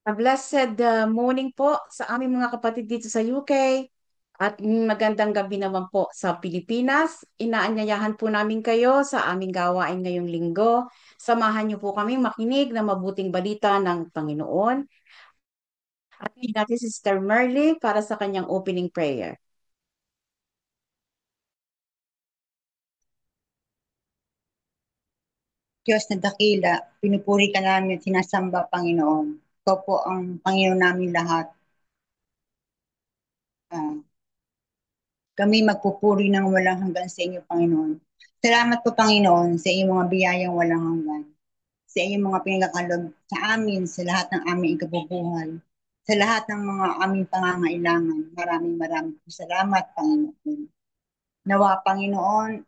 A blessed morning po sa aming mga kapatid dito sa UK at magandang gabi naman po sa Pilipinas. Inaanyayahan po namin kayo sa aming gawain ngayong linggo. Samahan niyo po kaming makinig ng mabuting balita ng Panginoon. At hindi natin si Sister Merly para sa kanyang opening prayer. Diyos na dakila, pinupuri ka namin, sinasamba, Panginoon. Ikaw po ang Panginoon namin lahat. Ah, Kami magpupuri ng walang hanggan sa inyo, Panginoon. Salamat po, Panginoon, sa iyong mga biyayang walang hanggan. Sa iyong mga pinagkakalob sa amin, sa lahat ng aming ikabubuhay. Sa lahat ng mga aming pangangailangan. Maraming maraming po salamat, Panginoon. Nawa, Panginoon,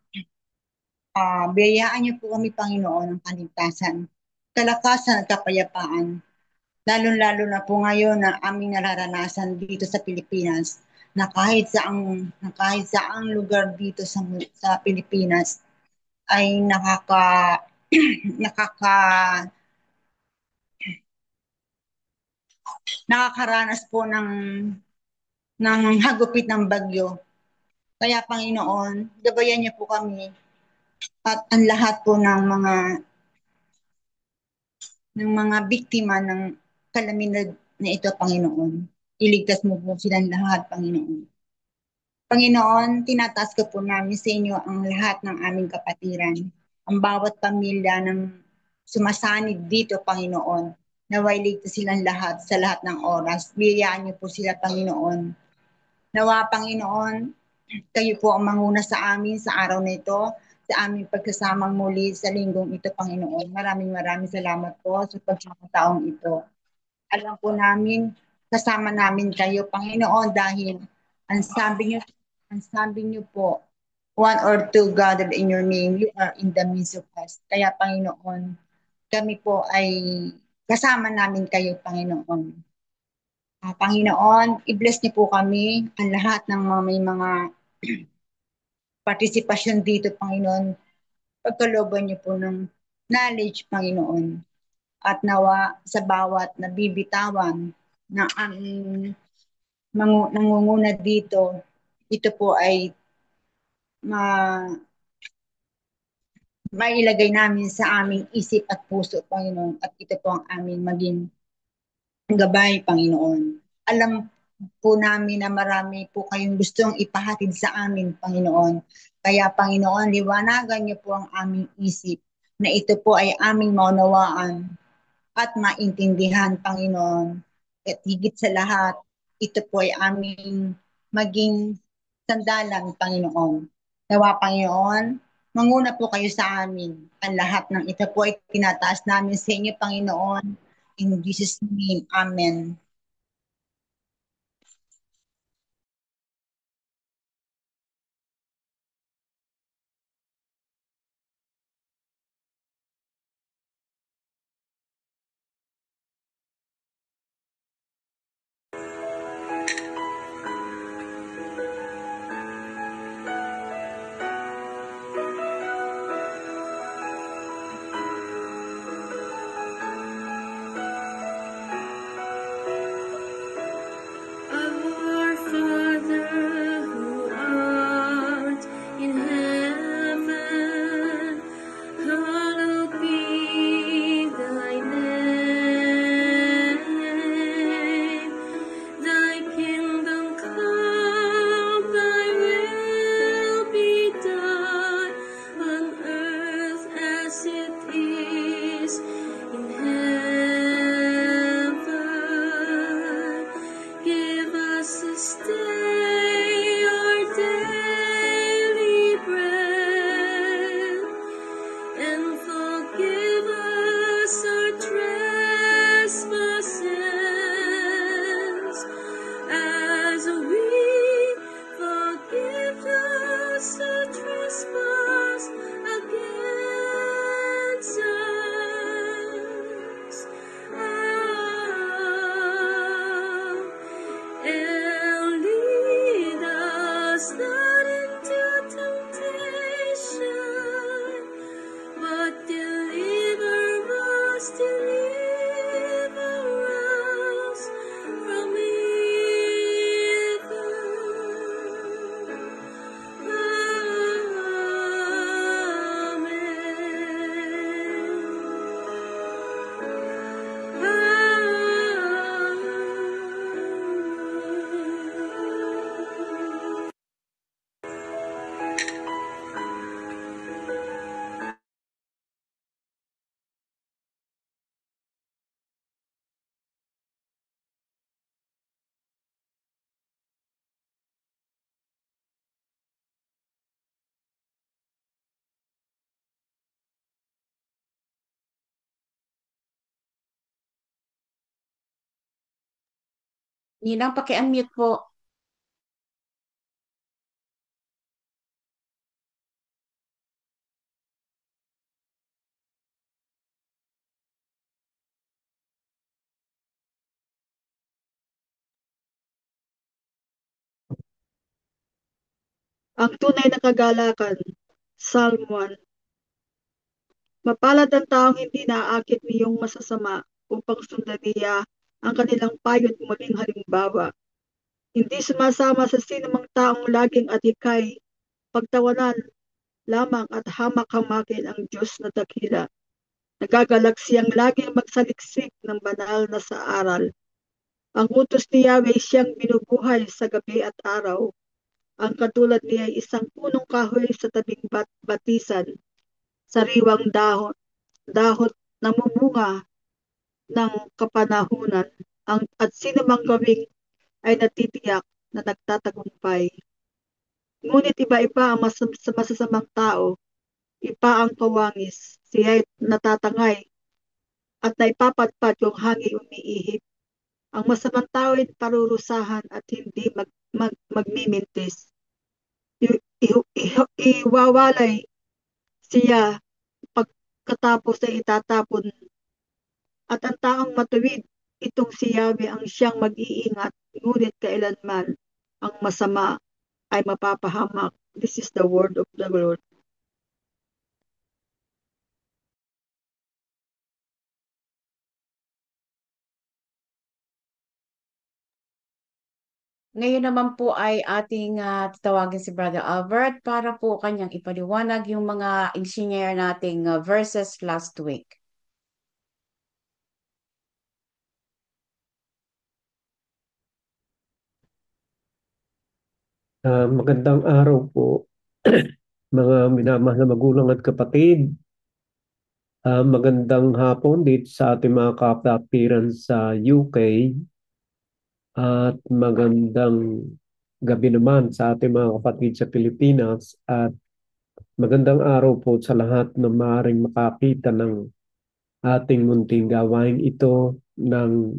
biyayaan niyo po kami, Panginoon, ng kaligtasan, kalakasan at kapayapaan. Lalo-lalo na po ngayon na aming nararanasan dito sa Pilipinas na kahit saang lugar dito sa Pilipinas ay nakaka nakakaranas po ng hagupit ng bagyo. Kaya Panginoon, gabayan niyo po kami at ang lahat po ng mga biktima ng kalamidad na ito, Panginoon. Iligtas mo po silang lahat, Panginoon. Panginoon, tinataas ko po namin sa inyo ang lahat ng aming kapatiran, ang bawat pamilya ng sumasanib dito, Panginoon. Naway ligtas silang lahat sa lahat ng oras. Biyayaan niyo po sila, Panginoon. Nawa, Panginoon, kayo po ang manguna sa amin sa araw na ito, sa aming pagkasamang muli sa linggong ito, Panginoon. Maraming maraming salamat po sa pagkakataong ito. Alam po namin, kasama namin kayo, Panginoon, dahil ang sabi niyo, ang sabi niyo po, one or two gathered in your name, you are in the midst of us. Kaya, Panginoon, kami po ay kasama namin kayo, Panginoon. Panginoon, i-bless niyo po kami, ang lahat ng may mga partisipasyon dito, Panginoon. Pagkalooban niyo po ng knowledge, Panginoon. At nawa sa bawat nabibitawan ng aming nangunguna dito, ito po ay ma mailagay namin sa aming isip at puso, Panginoon, at ito po ang aming maging gabay, Panginoon. Alam po namin na marami po kayong gustong ipahatid sa amin, Panginoon. Kaya, Panginoon, liwanagan niyo po ang aming isip na ito po ay aming maunawaan at maintindihan, Panginoon. At higit sa lahat, ito po ay aming maging sandalan, Panginoon. Nawa, Panginoon, manguna po kayo sa amin. Ang lahat ng ito po ay tinataas namin sa inyo, Panginoon. In Jesus' name, Amen. Our Father who art in heaven, hallowed be thy name. Thy kingdom come, thy will be done on earth as it is in heaven. Give us this day our daily bread, and forgive us our trespasses, as we forgive those who trespass against us. And lead us not into temptation, but Ninang, paki-unmute po. Ang tunay na kagalakan, Psalm 1. Mapalad ang taong hindi naaakit niyong masasama upang sundan niya ang kanilang payo at maging halimbawa. Hindi sumasama sa sinumang taong laging atikay, pagtawanan lamang at hamak-hamakin ang Diyos na dakila. Nagagalak siyang laging magsaliksik ng banal na sa aral. Ang utos ni Yahweh siyang binubuhay sa gabi at araw. Ang katulad niya ay isang punong kahoy sa tabing batisan, sariwang dahot namumunga ng kapanahunan, at sinumang gawing ay natitiyak na nagtatagumpay. Ngunit iba-iba ang masasamang tao, iba ang kawangis, siya'y natatangay at naipapadpad yung hangi umiihip. Ang masamang tao ay parurusahan at hindi magmimintis. Iwawalay siya pagkatapos ay itatapon, at ang taong matuwid, itong si Yahweh ang siyang mag-iingat, ngunit kailanman ang masama ay mapapahamak. This is the word of the Lord. Ngayon naman po ay ating tatawagin si Brother Albert para po kanyang ipaliwanag yung mga engineer nating verses last week. Magandang araw po, mga minamahal na magulang at kapatid. Magandang hapon dito sa ating mga kapatiran sa UK at magandang gabi naman sa ating mga kapatid sa Pilipinas at magandang araw po sa lahat na maaaring makakita ng ating munting gawain ito ng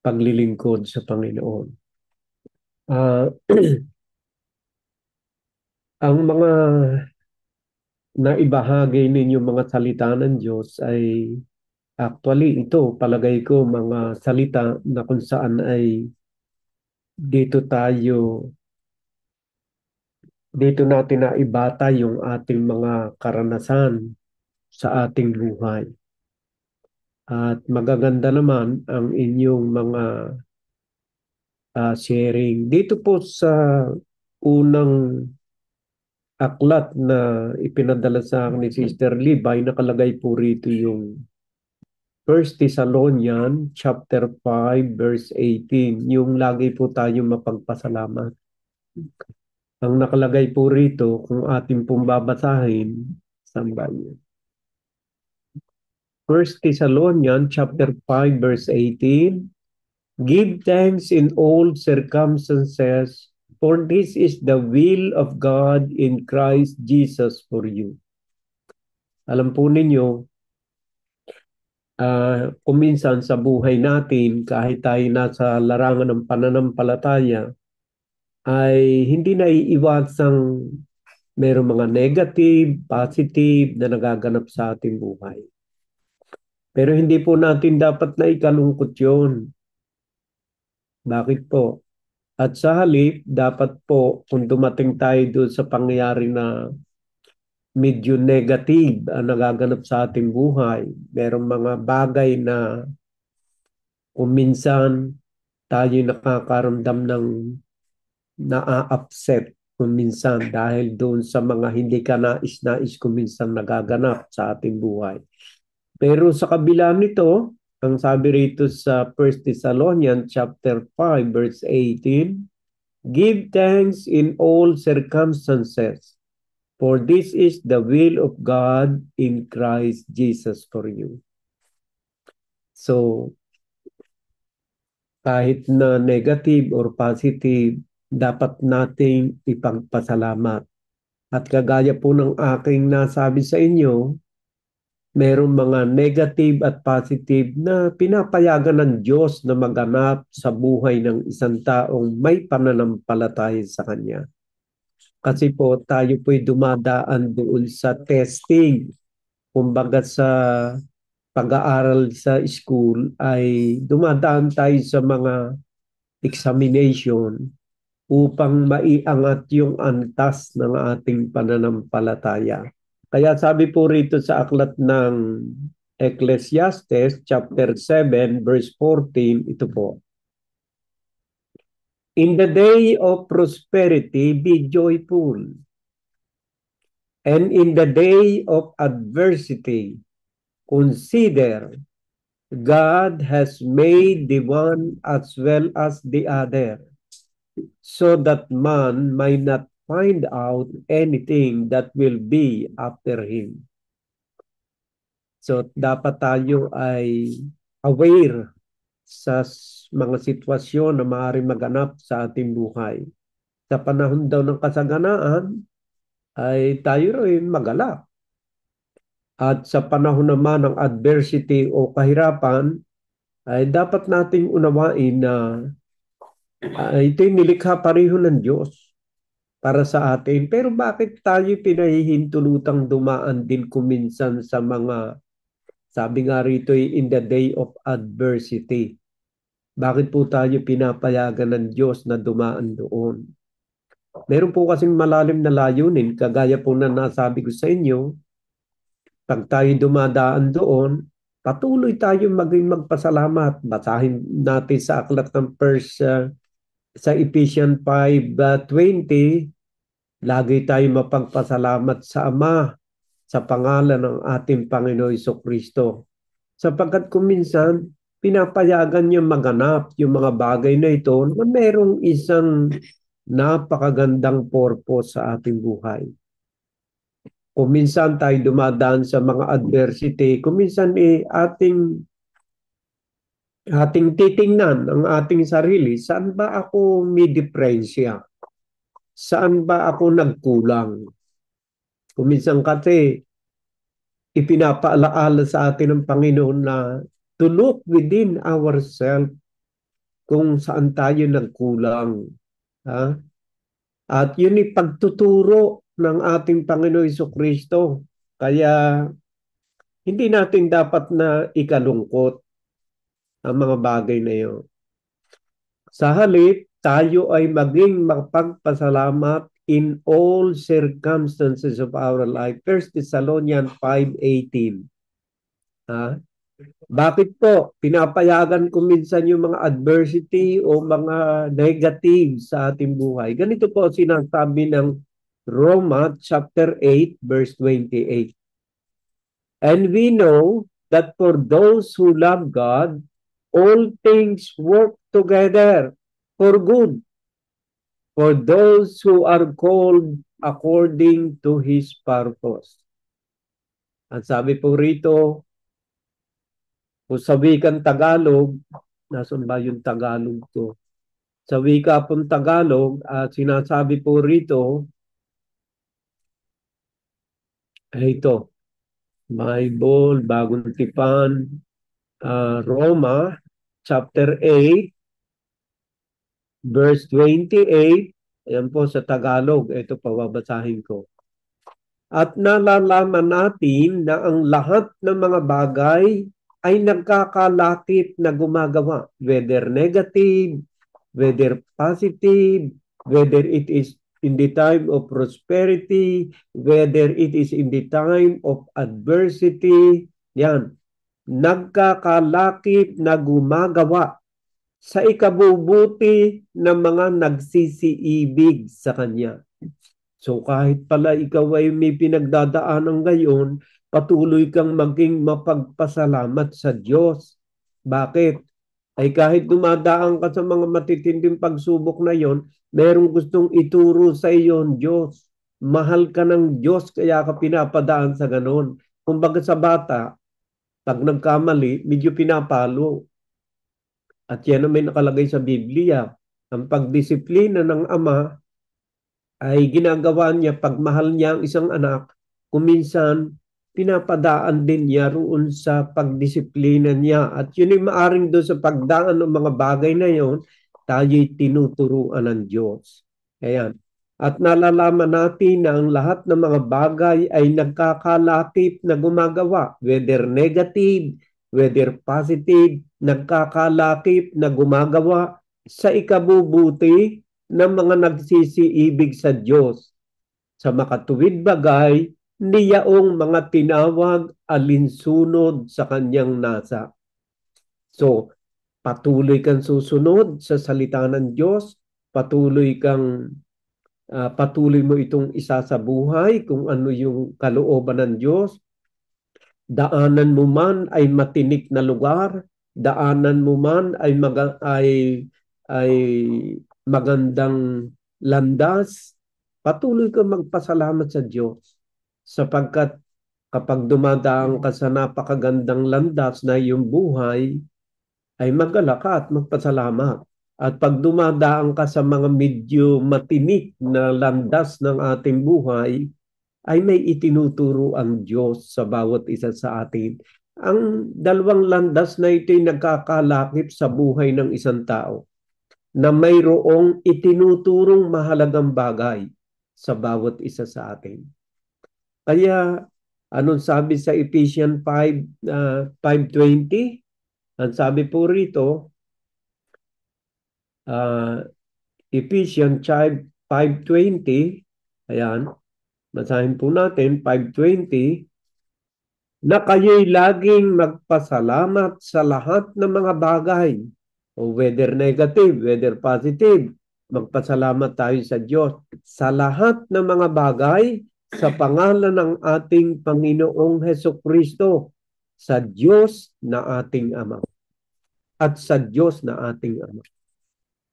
paglilingkod sa Panginoon. Ang mga naibahagi ninyo mga salita ng Diyos ay actually ito palagay ko mga salita na kung saan ay dito natin na ibata yung ating mga karanasan sa ating buhay. At magaganda naman ang inyong mga sharing. Dito po sa unang aklat na ipinadala sa akin ni Sister Libay, nakalagay po rito yung 1 Thessalonians chapter 5 verse 18. Yung lagi po tayong mapagpasalamat. Ang nakalagay po rito, kung ating pong babasahin, saan ba yun? 1 Thessalonians chapter 5 verse 18. Give thanks in all circumstances, for this is the will of God in Christ Jesus for you. Alam po ninyo, kung minsan sa buhay natin, kahit tayo nasa larangan ng pananampalataya, ay hindi naiiwasang mayroong mga negative, positive na nagaganap sa ating buhay. Pero hindi po natin dapat na ikalungkot yun. Bakit po? At sa halip, dapat po kung dumating tayo doon sa pangyayari na medyo negative ang nagaganap sa ating buhay, merong mga bagay na kung minsan tayo nakakaramdam ng naa-upset kung minsan dahil doon sa mga hindi ka nais-nais kung minsan nagaganap sa ating buhay. Pero sa kabila nito, ang sabi rito sa 1 Thessalonians chapter 5 verse 18, give thanks in all circumstances, for this is the will of God in Christ Jesus for you. So, kahit na negative or positive, dapat nating ipagpasalamat. At kagaya po ng aking nasabi sa inyo, Merong mga negative at positive na pinapayagan ng Diyos na maganap sa buhay ng isang taong may pananampalataya sa Kanya. Kasi po tayo po'y dumadaan doon sa testing. Kumbaga sa pag-aaral sa school ay dumadaan tayo sa mga examination upang maiangat yung antas ng ating pananampalataya. Kaya sabi po rito sa aklat ng Ecclesiastes chapter 7 verse 14, ito po. In the day of prosperity, be joyful. And in the day of adversity, consider God has made the one as well as the other, so that man might not find out anything that will be after him. So dapat tayo ay aware sa mga sitwasyon na maaaring maganap sa ating buhay. Sa panahon daw ng kasaganaan ay tayo rin magalak. At sa panahon naman ng adversity o kahirapan ay dapat nating unawain na ito'y nilikha pareho ng Diyos para sa atin. Pero bakit tayo pinahihintulutang dumaan din kuminsan sa mga, sabi nga rito, in the day of adversity? Bakit po tayo pinapayagan ng Diyos na dumaan doon? Meron po kasing malalim na layunin, kagaya po na nasabi ko sa inyo, pag tayo dumadaan doon, patuloy tayo maging magpasalamat. Basahin natin sa aklat ng sa Ephesians 5:20, lagi tayo mapagpasalamat sa Ama sa pangalan ng ating Panginoon Jesucristo. Sapagkat kuminsan, pinapayagan niya maganap yung mga bagay na ito na merong isang napakagandang purpose sa ating buhay. Kuminsan tayo dumadaan sa mga adversity, kuminsan ating titingnan ang ating sarili, saan ba ako may diferensya? Saan ba ako nagkulang? Kuminsan kasi ipinapaalaala sa atin ng Panginoon na to look within ourselves kung saan tayo nagkulang. Ha? At yun ay pagtuturo ng ating Panginoon Jesucristo. Kaya hindi natin dapat na ikalungkot ang mga bagay na yun. Sa halip, tayo ay maging mapagpasalamat in all circumstances of our life. 1 Thessalonians 5:18. Bakit po? Pinapayagan ko minsan yung mga adversity o mga negative sa ating buhay. Ganito po sinasabi ng Roma chapter 8 verse 28. And we know that for those who love God, all things work together for good, for those who are called according to His purpose. Ang sabi po rito, kung sa wikang Tagalog, nasan ba yung Tagalog ko? Sa wika pong Tagalog, sinasabi po rito, ito, Bible, Bagong Tipan, Roma, chapter 8, verse 28, ayan po sa Tagalog, ito pababasahin ko. At nalalaman natin na ang lahat ng mga bagay ay nagkakalakip na gumagawa, whether negative, whether positive, whether it is in the time of prosperity, whether it is in the time of adversity, yan, nagkakalakip na gumagawa sa ikabubuti ng mga nagsisiibig sa Kanya. So kahit pala ikaw ay may pinagdadaanan ngayon, patuloy kang maging mapagpasalamat sa Diyos. Bakit? Ay kahit dumadaan ka sa mga matitinding pagsubok na yon, merong gustong ituro sa iyo ang Diyos. Mahal ka ng Diyos kaya ka pinapadaan sa ganon. Kumbaga sa bata, pag nagkamali, medyo pinapalo. At yan ang may nakalagay sa Biblia. Ang pagdisiplina ng ama ay ginagawa niya pag mahal niya ang isang anak, kuminsan pinapadaan din niya roon sa pagdisiplina niya. At yun ay maaring doon sa pagdaan ng mga bagay na yon, tayo'y tinuturuan ng Diyos. Ayan. At nalalaman natin na ang lahat ng mga bagay ay nagkakalakip na gumagawa, whether negative, whether positive, nagkakalakip na gumagawa sa ikabubuti ng mga nagsisiibig sa Diyos. Sa makatuwid bagay, niyaong mga tinawag alinsunod sa kanyang nasa. So, patuloy kang susunod sa salita ng Diyos, patuloy mo itong isa sa buhay kung ano yung kalooban ng Diyos. Daanan mo man ay matinik na lugar, daanan mo man ay magandang landas, patuloy kang magpasalamat sa Diyos. Sapagkat kapag dumadaan ka sa napakagandang landas na iyong buhay, ay magalak ka at magpasalamat. At pag dumadaan ka sa mga medyo matinik na landas ng ating buhay, ay may itinuturo ang Diyos sa bawat isa sa atin. Ang dalawang landas na ito ay nagkakalakip sa buhay ng isang tao na mayroong itinuturong mahalagang bagay sa bawat isa sa atin. Kaya, anong sabi sa Ephesians 5:20? Ang sabi po rito, Ephesians 5:20, ayan, basahin po natin, 5:20, na kayo'y laging magpasalamat sa lahat ng mga bagay, o whether negative, whether positive, magpasalamat tayo sa Diyos sa lahat ng mga bagay sa pangalan ng ating Panginoong Hesukristo, sa Diyos na ating Ama at sa Diyos na ating Ama.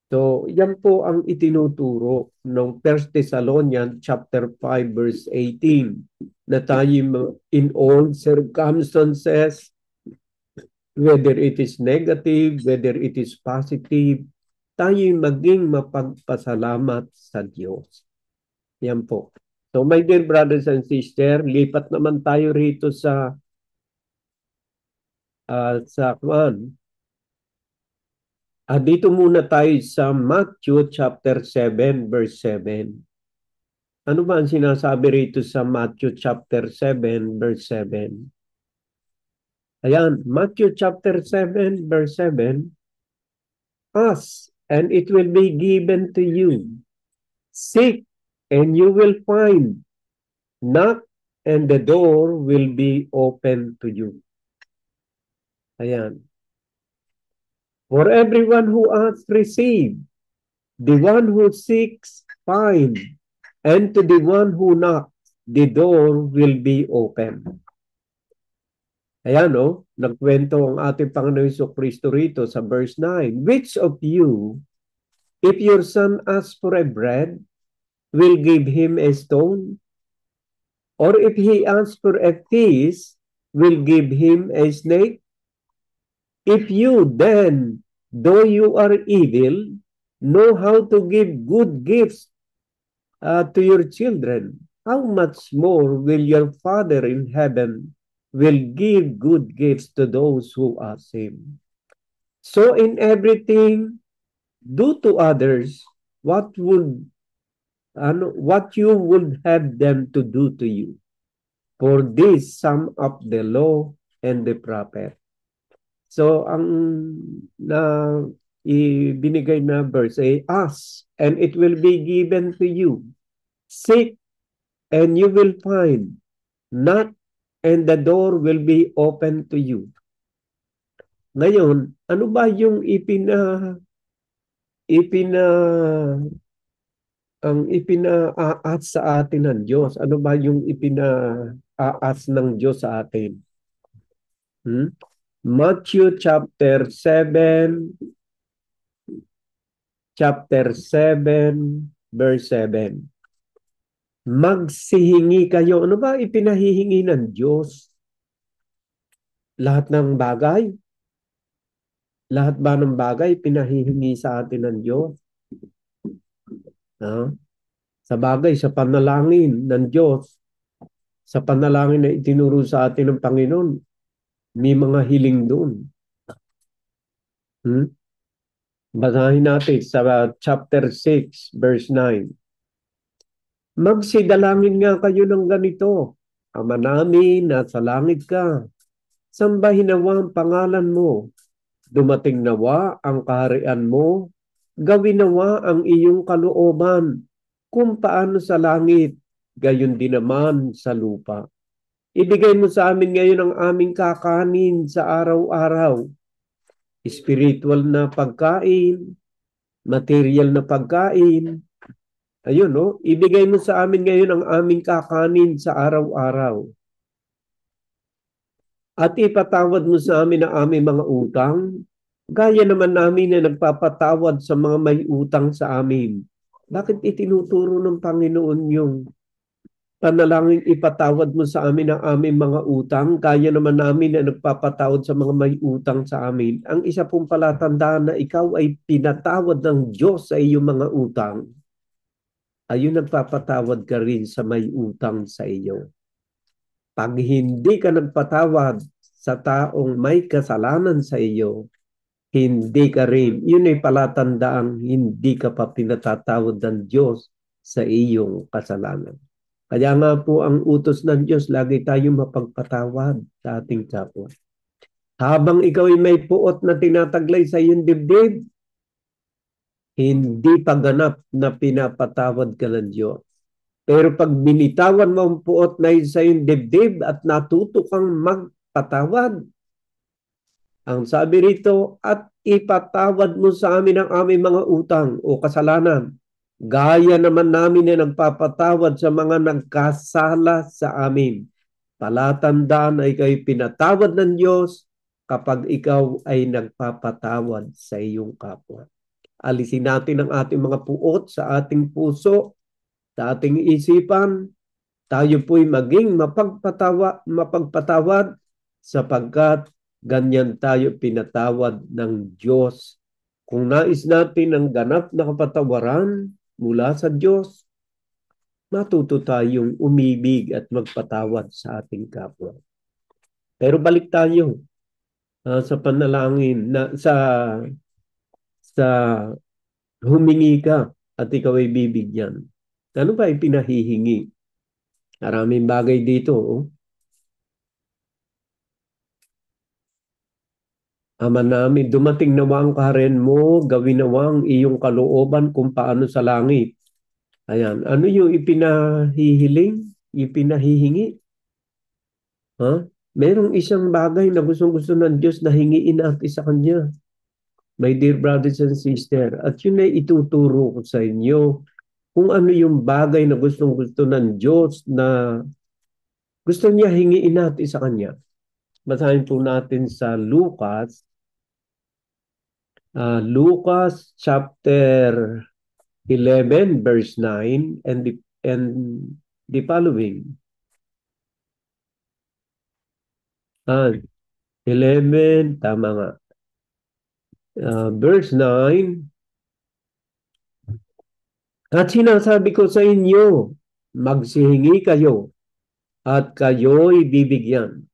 So, yan po ang itinuturo ng 1 Thessalonians chapter 5 verse 18, na tayo in all circumstances, whether it is negative, whether it is positive, tayo maging mapagpasalamat sa Diyos. Yan po. So, my dear brothers and sisters, lipat naman tayo rito sa dito muna tayo sa Matthew chapter 7 verse 7. Ano ba ang sinasabi rito sa Matthew chapter 7 verse 7? Ayan, Matthew chapter 7 verse 7. Ask, and it will be given to you. Seek, and you will find. Knock, and the door will be open to you. Ayan. For everyone who asks, receive. The one who seeks, find. And to the one who knocks, the door will be open. Ayan, no? Nagkwento ang ating Panginoon Jesucristo rito sa verse 9. Which of you, if your son asks for a bread, will give him a stone? Or if he asks for a fish, will give him a snake? If you then, though you are evil, know how to give good gifts to your children, how much more will your Father in heaven will give good gifts to those who ask him? So in everything, do to others what you would have them to do to you. For this sum up the law and the prophet. So, ang ibinigay na verse ay, ask, and it will be given to you. Seek, and you will find. Knock, and the door will be open to you. Ngayon, ano ba yung ipina-aas sa atin ng Diyos? Ano ba yung ipina-aas ng Diyos sa atin? Matthew chapter 7 verse 7. Magsihingi kayo. Ano ba ipinahihingi ng Diyos? Lahat ng bagay? Lahat ba ng bagay pinahihingi sa atin ng Diyos? Sa bagay, sa panalangin ng Diyos, Sa panalangin na itinuro sa atin ng Panginoon, may mga hiling doon. Basahin natin sa chapter 6, verse 9. Magsidalangin nga kayo ng ganito, Ama namin, nasa langit ka, sambahin nawa ang pangalan mo, dumating nawa ang kaharian mo, gawin nawa ang iyong kalooban, kung paano sa langit, gayon din naman sa lupa. Ibigay mo sa amin ngayon ang aming kakanin sa araw-araw, spiritual na pagkain, material na pagkain. Ayun, no? Ibigay mo sa amin ngayon ang aming kakanin sa araw-araw. At ipatawad mo sa amin ang aming mga utang, gaya naman namin na nagpapatawad sa mga may utang sa amin. Bakit itinuturo ng Panginoon yung panalangin, ipatawad mo sa amin ang aming mga utang, kaya naman namin na nagpapatawad sa mga may utang sa amin? Ang isa pong palatandaan na ikaw ay pinatawad ng Diyos sa iyong mga utang, ayun, nagpapatawad ka rin sa may utang sa iyo. Pag hindi ka nagpatawad sa taong may kasalanan sa iyo, hindi ka rin. Yun ay palatandaan, hindi ka pa pinatatawad ng Diyos sa iyong kasalanan. Kaya nga po ang utos ng Diyos, lagi tayong mapagpatawad sa ating kapwa. Habang ikaw ay may puot na tinataglay sa iyong dibdib, hindi pa ganap na pinapatawad ka ng Diyos. Pero pag binitawan mo ang puot na sa iyong dibdib at natuto kang magpatawad, ang sabi rito, at ipatawad mo sa amin ang aming mga utang o kasalanan, gaya naman namin na nagpapatawad sa mga nagkasala sa amin. Palatandaan ay kayo pinatawad ng Diyos kapag ikaw ay nagpapatawad sa iyong kapwa. Alisin natin ang ating mga puot sa ating puso, sa ating isipan. Tayo po'y maging mapagpatawad sapagkat ganyan tayo pinatawad ng Diyos. Kung nais natin ang ganap na kapatawaran mula sa Diyos, matuto tayong umibig at magpatawad sa ating kapwa. Pero balik tayo sa panalangin na sa humingi ka at ikaw ay bibigyan. Ano ba ay pinahihingi? Maraming bagay dito. Ama namin, dumating nawa ang kaharian mo, gawin nawa ang iyong kalooban kung paano sa langit. Ayan, ano yung ipinahihiling? Ipinahihingi? Merong isang bagay na gustong-gusto ng Diyos na hingiin natin sa Kanya. My dear brothers and sisters, at yun ay ituturo ko sa inyo kung ano yung bagay na gustong-gusto ng Diyos na gusto niya hingiin natin sa Kanya. Basahin po natin sa Lucas chapter 11 verse 9 and the following. 11, tama nga. Verse 9. At sinasabi ko sa inyo, magsihingi kayo at kayo'y bibigyan.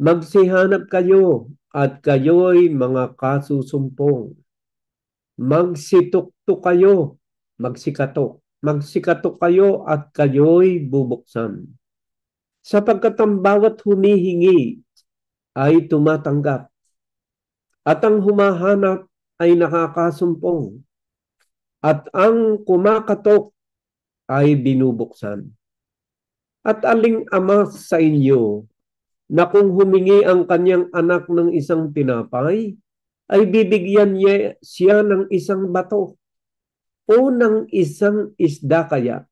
Magsihanap kayo at kayo'y mga kasusumpong. Magsitukto kayo, magsikatok kayo at kayo'y bubuksan. Sapagkat ang bawat humihingi ay tumatanggap at ang humahanap ay nakakasumpong at ang kumakatok ay binubuksan. At aling ama sa inyo na kung humingi ang kanyang anak ng isang tinapay, ay bibigyan niya siya ng isang bato o ng isang isda kaya?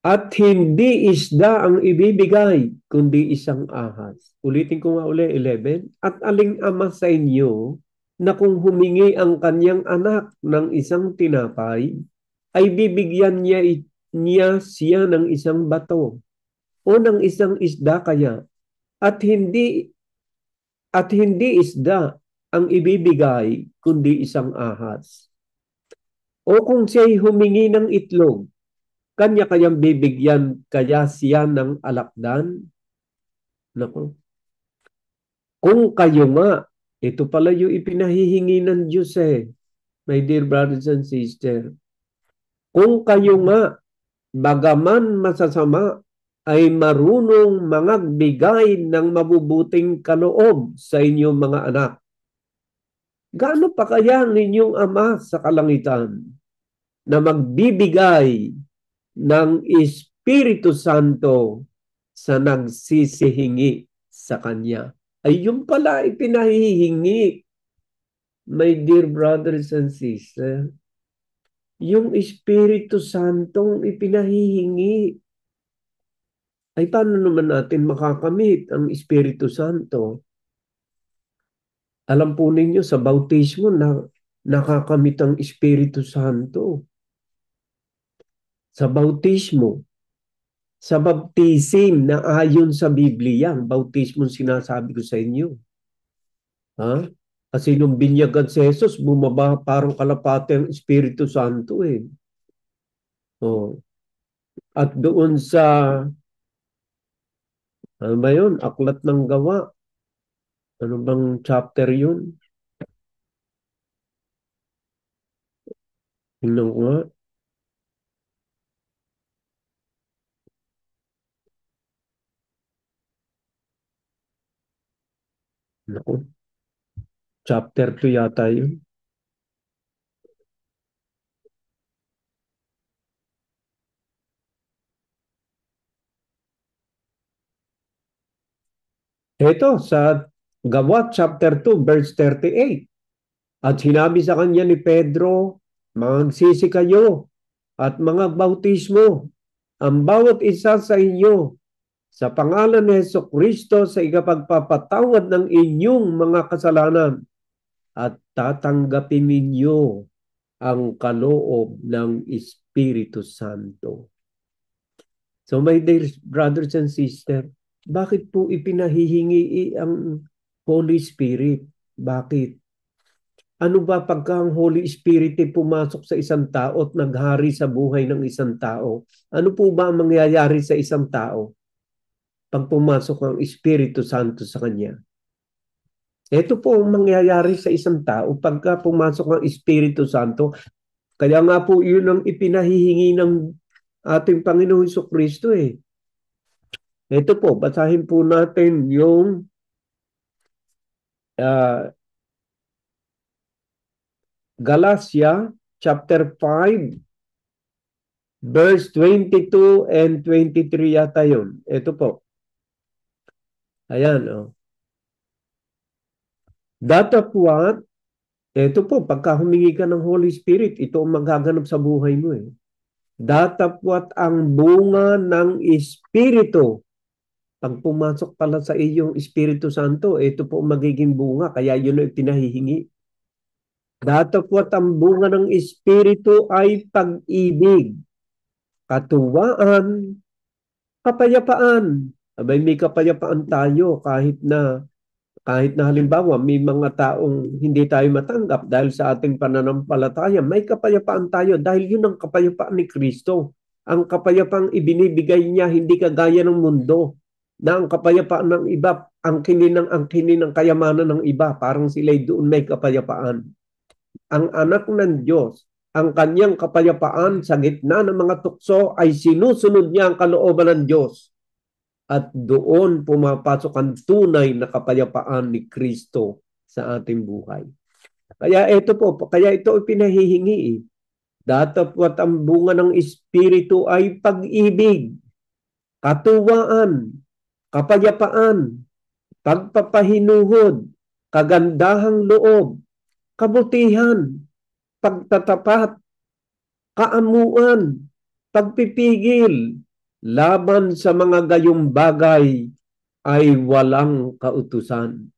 At hindi isda ang ibibigay, kundi isang ahas. Ulitin ko nga uli, 11. At aling ama sa inyo na kung humingi ang kanyang anak ng isang tinapay, ay bibigyan niya siya ng isang bato o ng isang isda kaya? At hindi isda ang ibibigay, kundi isang ahas. O kung siya'y humingi ng itlog, kanya kayang bibigyan kaya siya ng alakdan? Naku. Kung kayo nga, ito pala yung ipinahihingi ng Diyos my dear brothers and sisters. Kung kayo nga, bagaman masasama, ay marunong mangagbigay ng mabubuting kaloob sa inyong mga anak, gaano pa kaya ang inyong Ama sa kalangitan na magbibigay ng Espiritu Santo sa nagsisihingi sa Kanya? Ay yung pala ipinahihingi, my dear brothers and sisters. Yung Espiritu Santong ipinahihingi. Ay paano naman natin makakamit ang Espiritu Santo? Alam po ninyo sa bautismo na nakakamit ang Espiritu Santo. Sa bautismo, sa baptisim na ayon sa Biblia, ang bautismo sinasabi ko sa inyo. Ha? Kasi nung binyagan si Jesus, bumaba parang kalapate ang Espiritu Santo Oh. At doon sa ano ba yun? Aklat ng Gawa. Ano bang chapter yun? Tingnan ko nga. Naku. Chapter 2 yata yun. Ito, sa Gawa chapter 2, verse 38. At sinabi sa kanya ni Pedro, magsisi kayo at mga bautismo, ang bawat isa sa inyo, sa pangalan ni Jesucristo sa ikapagpapatawad ng inyong mga kasalanan at tatanggapin ninyo ang kaloob ng Espiritu Santo. So my dear brothers and sisters, bakit po ipinahihingi ang Holy Spirit? Bakit? Ano ba pagka ang Holy Spirit ay pumasok sa isang tao at naghari sa buhay ng isang tao? Ano po ba ang mangyayari sa isang tao pag pumasok ang Espiritu Santo sa kanya? Ito po ang mangyayari sa isang tao pagka pumasok ang Espiritu Santo. Kaya nga po yun ang ipinahihingi ng ating Panginoon Jesucristo Ito po, basahin po natin yung Galatia chapter 5 verse 22 and 23 yata yun. Ito po. Ayan. Datapwat, ito po, pagka humingi ka ng Holy Spirit, ito ang magaganap sa buhay mo Datapwat ang bunga ng Espiritu. Pag pumasok pala sa iyong Espiritu Santo, ito po magiging bunga, kaya yun ang pinahihingi. Datapwat ang bunga ng Espiritu ay pag-ibig, katuwaan, kapayapaan. Abay, may kapayapaan tayo kahit na halimbawa may mga taong hindi tayo matanggap dahil sa ating pananampalataya, may kapayapaan tayo dahil yun ang kapayapaan ni Kristo. Ang kapayapaang ibinibigay niya hindi kagaya ng mundo na ang kapayapaan ng iba, ang kinin ng kayamanan ng iba, parang sila'y doon may kapayapaan. Ang anak ng Diyos, ang kanyang kapayapaan sa gitna ng mga tukso ay sinusunod niya ang kalooban ng Diyos. At doon pumapasok ang tunay na kapayapaan ni Kristo sa ating buhay. Kaya ito po, kaya ito pinahihingi. Datapwat ang bunga ng Espiritu ay pag-ibig, katuwaan, kapayapaan, pagpapahinuhod, kagandahang loob, kabutihan, pagtatapat, kaamuan, pagpipigil, laban sa mga gayong bagay ay walang kautusan.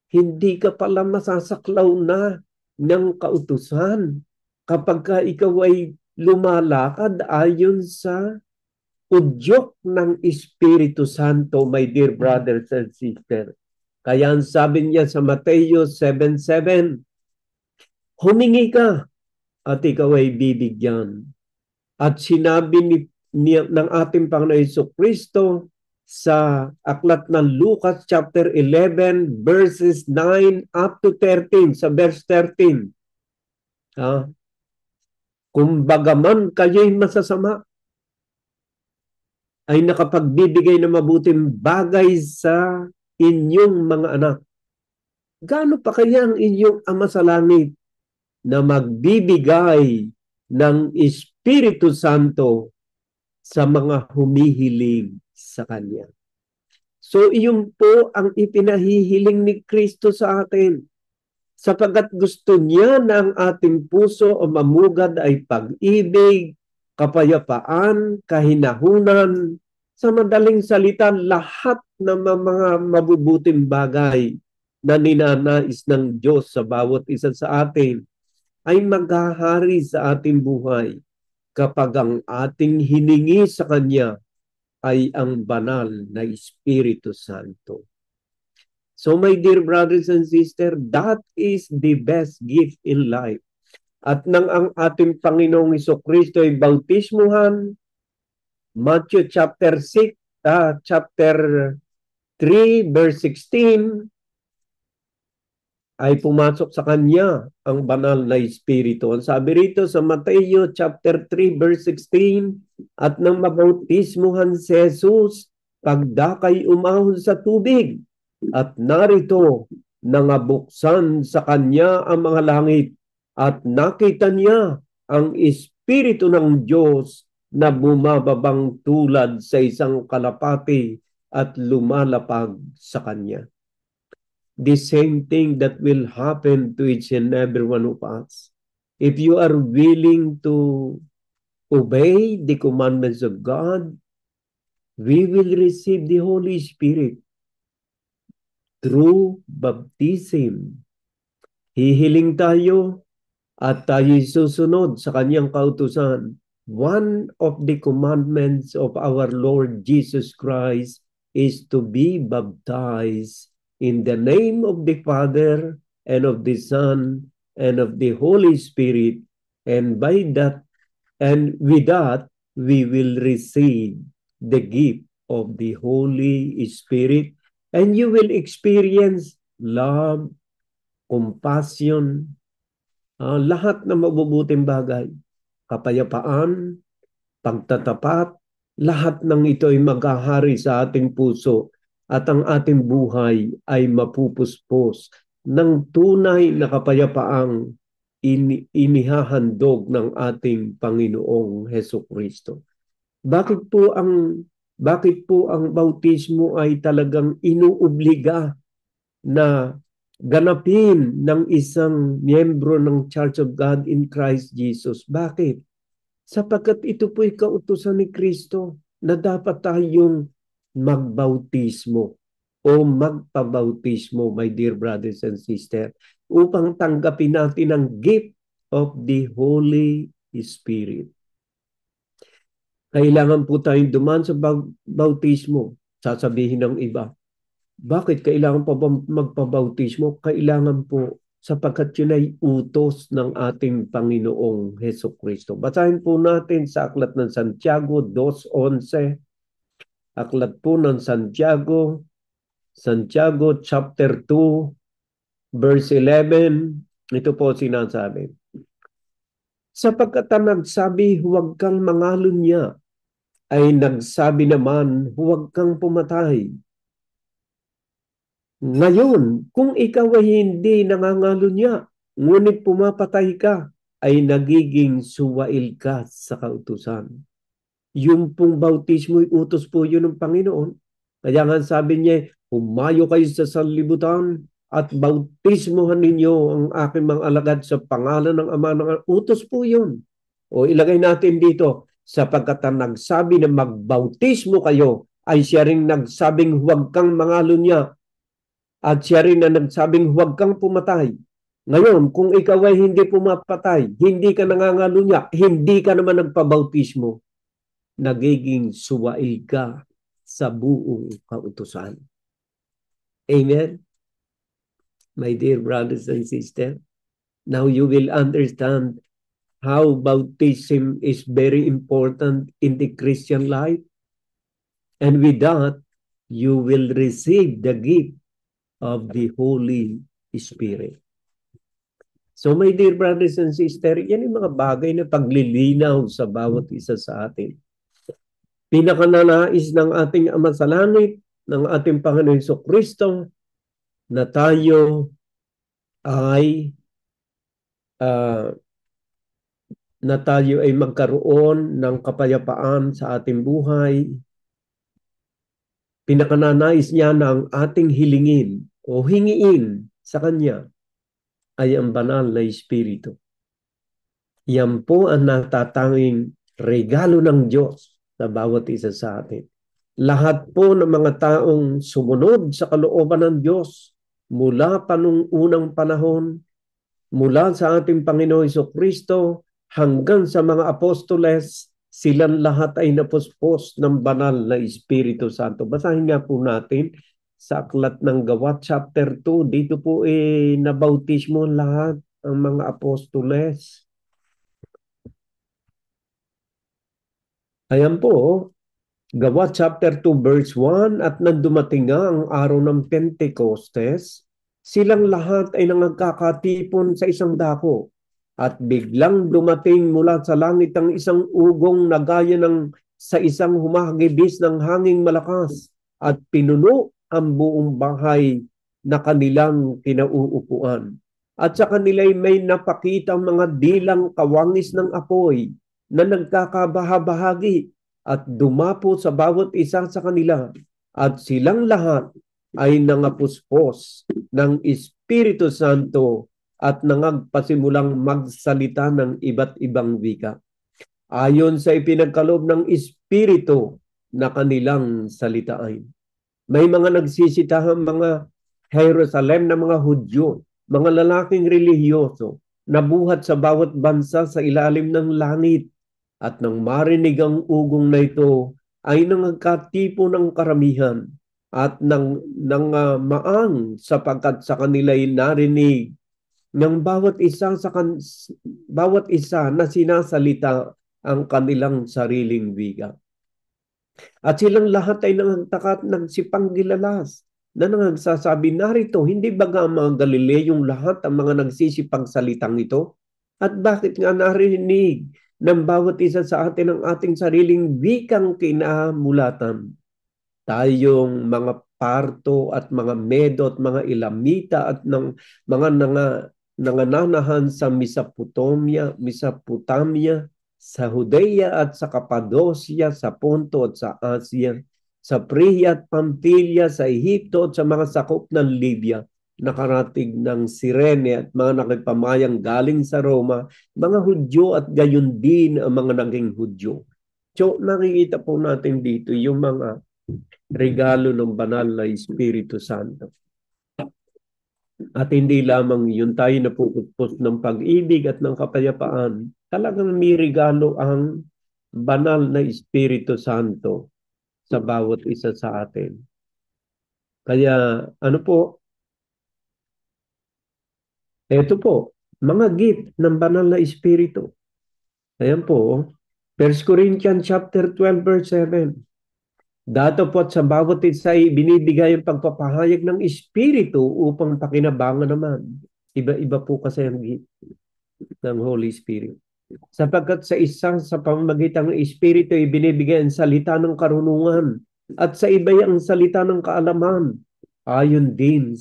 Hindi ka pala masasaklaw na ng kautusan kapag ka ikaw ay lumalakad ayon sa udyok ng Espiritu Santo, my dear brothers and sisters. Kaya ang sabi niya sa Mateo 7:7, humingi ka at ikaw ay bibigyan. At sinabi ng ating Panginoon Jesucristo sa aklat ng Lucas chapter 11 verses 9 up to 13, sa verse 13. Kung bagaman kayo'y masasama, ay nakapagbibigay ng mabuting bagay sa inyong mga anak. Gaano pa kaya ang inyong Ama sa langit na magbibigay ng Espiritu Santo sa mga humihiling sa Kanya? So iyon po ang ipinahihiling ni Kristo sa atin, sapagkat gusto niya na ang ating puso o mamugad ay pag-ibig, kapayapaan, kahinahunan, sa madaling salita, lahat ng mga mabubuting bagay na ninanais ng Diyos sa bawat isa sa atin ay maghahari sa ating buhay kapag ang ating hiningi sa Kanya ay ang banal na Espiritu Santo. So my dear brothers and sisters, that is the best gift in life. At nang ang ating Panginoong Jesucristo ay bautismuhan, Matthew chapter 3 verse 16, ay pumasok sa Kanya ang banal na Espiritu. Ang sabi rito sa Mateo chapter 3 verse 16, at nang mabautismuhan si Jesus, pagdakay umahon sa tubig, at narito nangabuksan sa Kanya ang mga langit, at nakita niya ang Espiritu ng Diyos na bumababang tulad sa isang kalapati at lumalapag sa Kanya. The same thing that will happen to each and every one of us. If you are willing to obey the commandments of God, we will receive the Holy Spirit through baptism. Hihiling tayo at tayo'y susunod sa Kanyang kautusan. One of the commandments of our Lord Jesus Christ is to be baptized in the name of the Father and of the Son and of the Holy Spirit, and by that and with that we will receive the gift of the Holy Spirit, and you will experience love, compassion, lahat ng mabubuting bagay, kapayapaan, pagtatapat, lahat ng ito ay maghahari sa ating puso at ang ating buhay ay mapupuspos ng tunay na kapayapaang inihahandog ng ating Panginoong Hesukristo. Bakit po ang bautismo ay talagang inuobliga na ganapin ng isang miyembro ng Church of God in Christ Jesus? Bakit? Sapagkat ito po'y kautusan ni Kristo na dapat tayong magbautismo o magpabautismo, my dear brothers and sisters, upang tanggapin natin ang gift of the Holy Spirit. Kailangan po tayong dumaan sa bautismo. Sasabihin ng iba, bakit kailangan pa ba magpabautismo? Kailangan po sapagkat yun ay utos ng ating Panginoong Hesukristo. Basahin po natin sa aklat ng Santiago 2:11. Aklat po ng Santiago chapter 2 verse 11. Ito po sinasabi, sapagkat ang nagsabi huwag kang mangalunya ay nagsabi naman huwag kang pumatay. Ngayon, kung ikaw ay hindi nangangalunya, ngunit pumapatay ka, ay nagiging suwail ka sa kautusan. Yung pong bautismo, utos po yun ng Panginoon. Kaya nga sabi niya, humayo kayo sa sanlibutan at bautismohan ninyo ang aking mga alagad sa pangalan ng Ama ng utos po yun. O ilagay natin dito, sapagkat ang nagsabi na magbautismo kayo, ay siya rin nagsabing huwag kang mangalunya. At siya rin na nagsabing huwag kang pumatay. Ngayon, kung ikaw ay hindi pumapatay, hindi ka nangangalunya, hindi ka naman nagpabautismo, nagiging suwail ka sa buong kautusan. Amen? my dear brothers and sisters. Now you will understand how baptism is very important in the Christian life. And with that, you will receive the gift of the Holy Spirit. So my dear brothers and sisters, yan yung mga bagay na paglilinaw sa bawat isa sa atin. Pinakananais ng ating Ama sa Langit, ng ating Panginoon Jesucristo, na tayo ay magkaroon ng kapayapaan sa ating buhay. Pinakananais niya na ang ating hilingin o hingiin sa Kanya ay ang banal na Espiritu. Yan po ang natatanging regalo ng Diyos sa bawat isa sa atin. Lahat po ng mga taong sumunod sa kalooban ng Diyos mula pa nung unang panahon, mula sa ating Panginoon Jesucristo hanggang sa mga apostoles, silang lahat ay napuspos ng banal na Espiritu Santo. Basahin nga po natin sa Aklat ng Gawa, chapter 2. Dito po nabautismo lahat ang mga apostoles. Ayan po, Gawa chapter 2 verse 1, at nang dumating nga ang araw ng Pentecostes, silang lahat ay nagkakatipon sa isang dako. At biglang dumating mula sa langit ang isang ugong na gaya ng sa isang humahagibis ng hanging malakas, at pinuno ang buong bahay na kanilang kinauupuan. At sa kanila'y may napakita mga dilang kawangis ng apoy na nagkakabahabahagi at dumapo sa bawat isa sa kanila, at silang lahat ay nangapuspos ng Espiritu Santo at nangagpasimulang magsalita ng iba't ibang wika, ayon sa ipinagkaloob ng Espiritu na kanilang salitain. May mga nagsisitahang mga Jerusalem na mga Hudyo, mga lalaking relihiyoso, na buhat sa bawat bansa sa ilalim ng langit. At nang marinig ang ugong na ito, ay nangagkatipo ng karamihan at nang maang, sapagkat sa kanila'y narinig ng bawat isa na sinasalita ang kanilang sariling wika. At silang lahat ay nangagtaka at nagsipanggilalas na nangagsasabi, narito, hindi baga ang mga Galileyong lahat ang mga nagsisipagsalitang ito? At bakit nga narinig ng bawat isa sa atin ang ating sariling wikang kinamulatan? Tayong mga Parto at mga Medo at mga Elamita at ng mga nangananahan sa Mesopotamia, sa Judea at sa Cappadocia, sa Ponto at sa Asia, sa Phrygia at Pamphylia, sa Ehipto at sa mga sakop ng Libya, nakarating ng Cyrene at mga nakipamayan galing sa Roma, mga Hudyo at gayon din ang mga naging Hudyo. So nakikita po natin dito yung mga regalo ng banal na Espiritu Santo. At hindi lamang yun, tayo napupupos ng pag-ibig at ng kapayapaan. Talagang may regalo ang banal na Espiritu Santo sa bawat isa sa atin. Kaya ano po, ito po, mga gift ng banal na Espiritu. Ayan po, 1 Corinthians chapter 12 verse 7. Dato po at sa bawat isa ay binibigay ang pagpapahayag ng Espiritu upang pakinabangan naman. Iba-iba po kasi ang gift ng Holy Spirit. Sapagkat sa isang sa pamamagitan ng Espiritu ay binibigay ang salita ng karunungan, at sa iba ang salita ng kaalaman, ayon din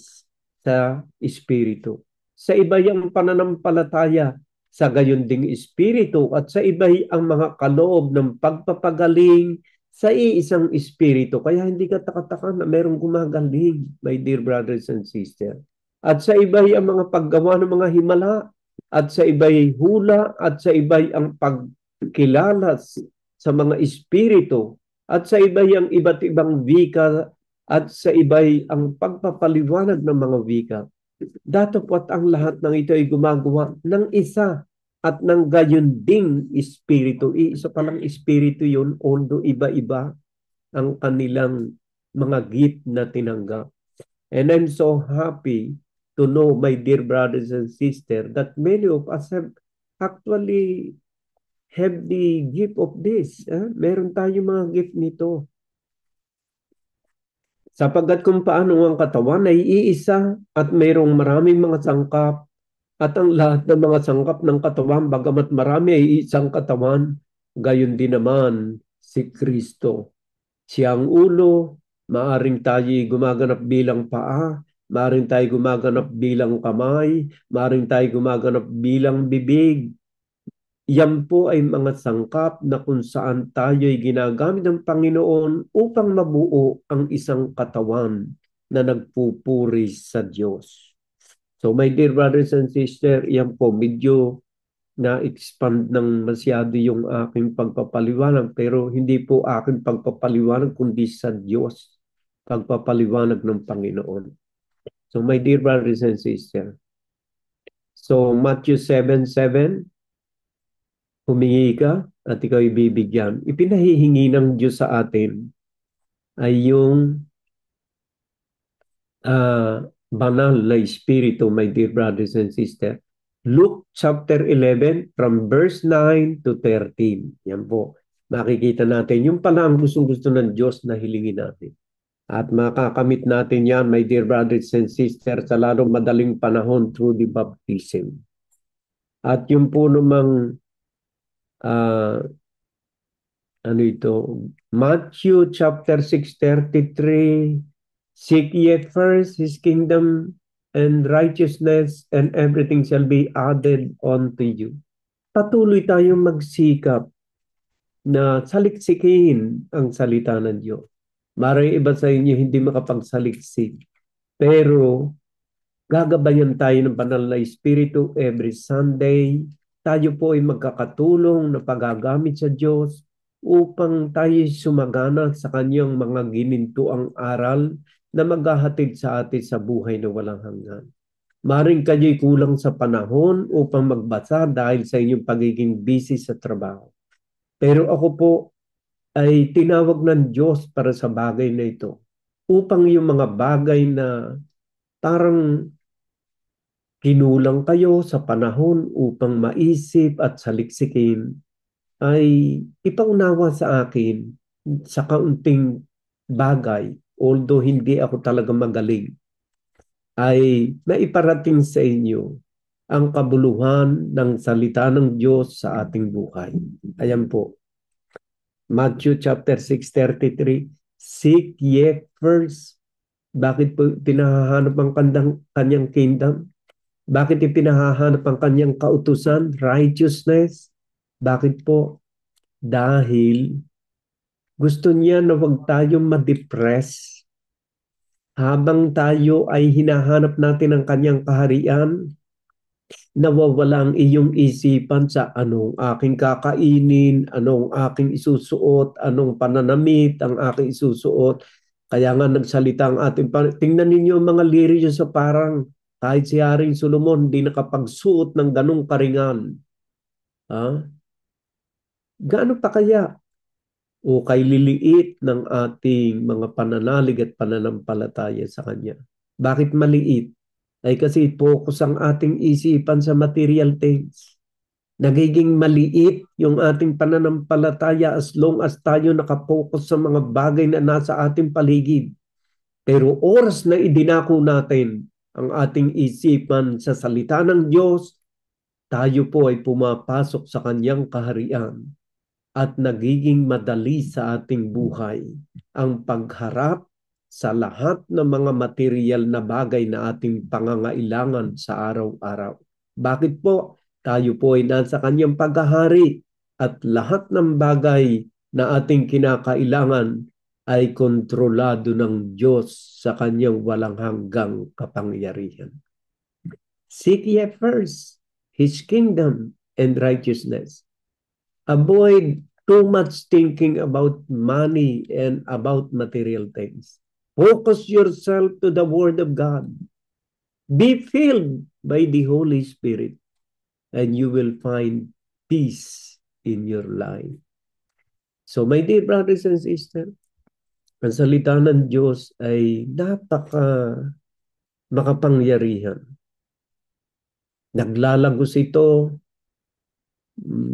sa Espiritu. Sa iba ang pananampalataya, sa gayon ding Espiritu, at sa iba ang mga kaloob ng pagpapagaling sa iisang Espiritu. Kaya hindi ka takataka na mayroong gumagaling, my dear brothers and sisters. At sa iba'y ang mga paggawa ng mga himala, at sa iba'y hula, at sa iba'y ang pagkilala sa mga Espiritu, at sa iba'y ang iba't ibang wika, at sa iba'y ang pagpapaliwanag ng mga wika. Datapwat ang lahat ng ito ay gumagawa ng isa at ng gayon ding Espiritu. Isa palang Espiritu yun, although iba-iba ang kanilang mga gift na tinanggap. And I'm so happy to know, my dear brothers and sisters, that many of us have actually have the gift of this. Meron tayong mga gift nito. Sapagkat kung paano ang katawan ay iisa at mayroong maraming mga sangkap at ang lahat ng mga sangkap ng katawan, bagamat marami ay isang katawan, gayon din naman si Kristo. Siya ang ulo, maaring tayo gumaganap bilang paa, maaring tayo gumaganap bilang kamay, maaring tayo gumaganap bilang bibig. Yan po ay mga sangkap na kung saan tayo ay ginagamit ng Panginoon upang mabuo ang isang katawan na nagpupuri sa Diyos. So my dear brothers and sisters, yan po medyo na-expand ng masyado yung aking pagpapaliwanag, pero hindi po aking pagpapaliwanag kundi sa Diyos, pagpapaliwanag ng Panginoon. So my dear brothers and sisters, so Matthew 7:7, humingi ka at ikaw ibibigyan. Ipinahihingi ng Diyos sa atin ay yung banal na Espiritu, my dear brothers and sisters. Luke chapter 11 from verse 9 to 13. Yan po. Makikita natin yung pala ang gustong-gusto ng Diyos na hilingin natin. At makakamit natin yan, my dear brothers and sisters, sa lalong madaling panahon through the baptism. At yung po namang Matthew chapter 6:33, seek ye first his kingdom and righteousness, and everything shall be added unto you. Patuloy tayong magsikap na saliksikin ang salita ng Diyos. Maray iba sa inyo hindi makapagsaliksik, pero gagabayan tayo ng banal na Espiritu every Sunday. Tayo po ay magkakatulong na pagagamit sa Diyos upang tayo sumagana sa kanyang mga ginintuang aral na maghahatid sa atin sa buhay na walang hanggan. Maring kayo'y kulang sa panahon upang magbasa dahil sa inyong pagiging busy sa trabaho. Pero ako po ay tinawag ng Diyos para sa bagay na ito, upang yung mga bagay na parang kinulang kayo sa panahon upang maisip at saliksikin ay ipaunawa sa akin sa kaunting bagay, although hindi ako talaga magaling, ay maiparating sa inyo ang kabuluhan ng salita ng Diyos sa ating buhay. Ayan po. Matthew chapter 6:33, seek ye first. Bakit po pinahahanap ang kanyang kingdom? Bakit ipinahahanap ang kanyang kautusan? Righteousness. Bakit po? Dahil gusto niya na huwag tayong ma-depress habang tayo ay hinahanap natin ang kanyang kaharian. Nawawala ang iyong isipan sa anong aking kakainin, anong aking isusuot, anong pananamit ang aking isusuot. Kaya nga nagsalita ang ating tingnan ninyo ang mga lirio sa parang kahit si Haring Solomon hindi nakapagsuot ng ganong karingan. Gaano pa kaya? O kay liliit ng ating mga pananalig at pananampalataya sa Kanya. Bakit maliit? Ay kasi focus ang ating isipan sa material things. Nagiging maliit yung ating pananampalataya as long as tayo nakapokus sa mga bagay na nasa ating paligid. Pero oras na idinako natin ang ating isipan sa salita ng Diyos, tayo po ay pumapasok sa Kanyang kaharian at nagiging madali sa ating buhay ang pagharap sa lahat ng mga material na bagay na ating pangangailangan sa araw-araw. Bakit po? Tayo po ay nasa Kanyang paghahari at lahat ng bagay na ating kinakailangan ay kontrolado ng Diyos sa Kanyang walang hanggang kapangyarihan. Seek ye first His kingdom and righteousness. Avoid too much thinking about money and about material things. Focus yourself to the Word of God. Be filled by the Holy Spirit and you will find peace in your life. So my dear brothers and sisters, ang salita ng Diyos ay makapangyarihan. Naglalagos ito,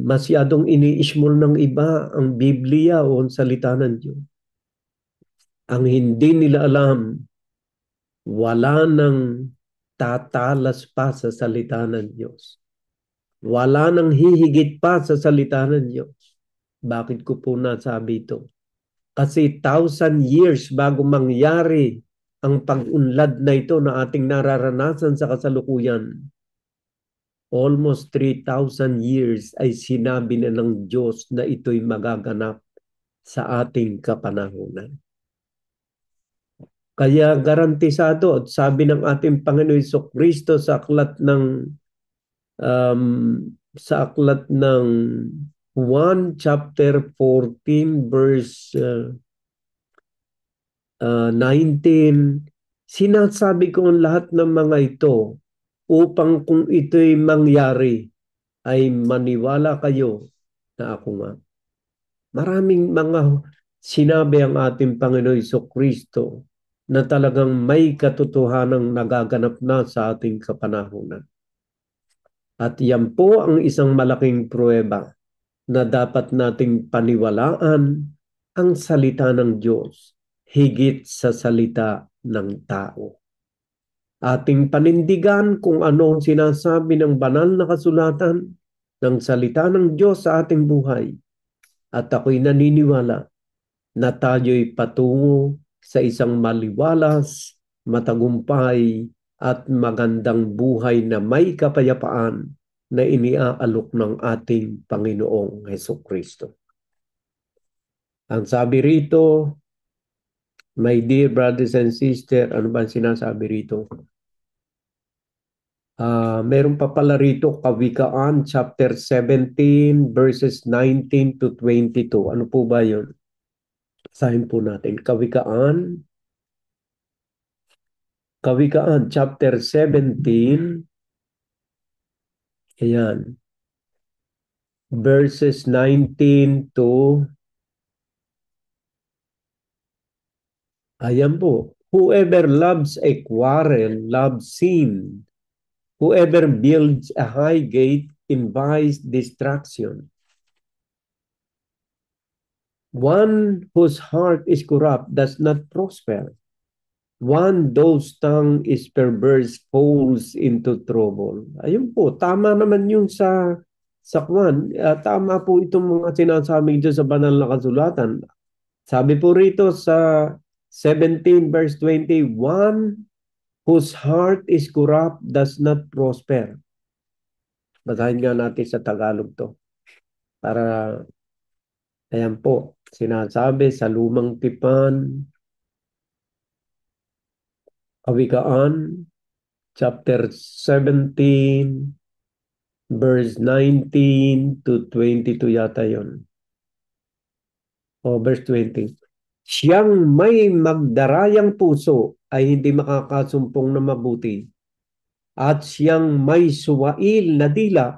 masyadong ini-small ng iba ang Biblia o ang salita ng Diyos. Ang hindi nila alam, wala nang tatalas pa sa salita ng Diyos. Wala nang hihigit pa sa salita ng Diyos. Bakit ko po nasabi ito? Kasi 1,000 years bago mangyari ang pag-unlad na ito na ating nararanasan sa kasalukuyan, almost 3,000 years ay sinabi na ng Diyos na ito'y magaganap sa ating kapanahunan. Kaya garantisado at sabi ng ating Panginoon Jesucristo sa aklat ng 1 chapter 14 verse 19, sinasabi ko ang lahat ng mga ito upang kung ito'y mangyari ay maniwala kayo na ako nga. Maraming mga sinabi ang ating Panginoon Jesucristo na talagang may katotohanang nagaganap na sa ating kapanahunan. At yan po ang isang malaking pruweba na dapat nating paniwalaan ang salita ng Diyos higit sa salita ng tao. Ating panindigan kung ano ang sinasabi ng banal na kasulatan ng salita ng Diyos sa ating buhay. At ako'y naniniwala na tayo'y patungo sa isang maliwalas, matagumpay at magandang buhay na may kapayapaan na iniaalok ng ating Panginoong Hesukristo. Ang sabi rito, my dear brothers and sisters, ano ba sinasabi rito? Meron pa pala rito, Kawikaan chapter 17 verses 19 to 22. Ano po ba yun? Basahin po natin. Kawikaan chapter 17. Ayan. Verses 19 to, ayan po. Whoever loves a quarrel loves sin. Whoever builds a high gate invites destruction. One whose heart is corrupt does not prosper. One whose tongue is perverse falls into trouble. Ayun po, tama naman yung sa Kwan. Tama po itong mga sinasabi dito sa banal na kasulatan. Sabi po rito sa 17 verse 21, whose heart is corrupt does not prosper. Basahin nga natin sa Tagalog to. Para, ayan po, sinasabi sa Lumang Tipan, Kawikaan, chapter 17, verse 19 to 22 yata yun. O, verse 20. Siyang may magdarayang puso ay hindi makakasumpong na mabuti. At siyang may suwail na dila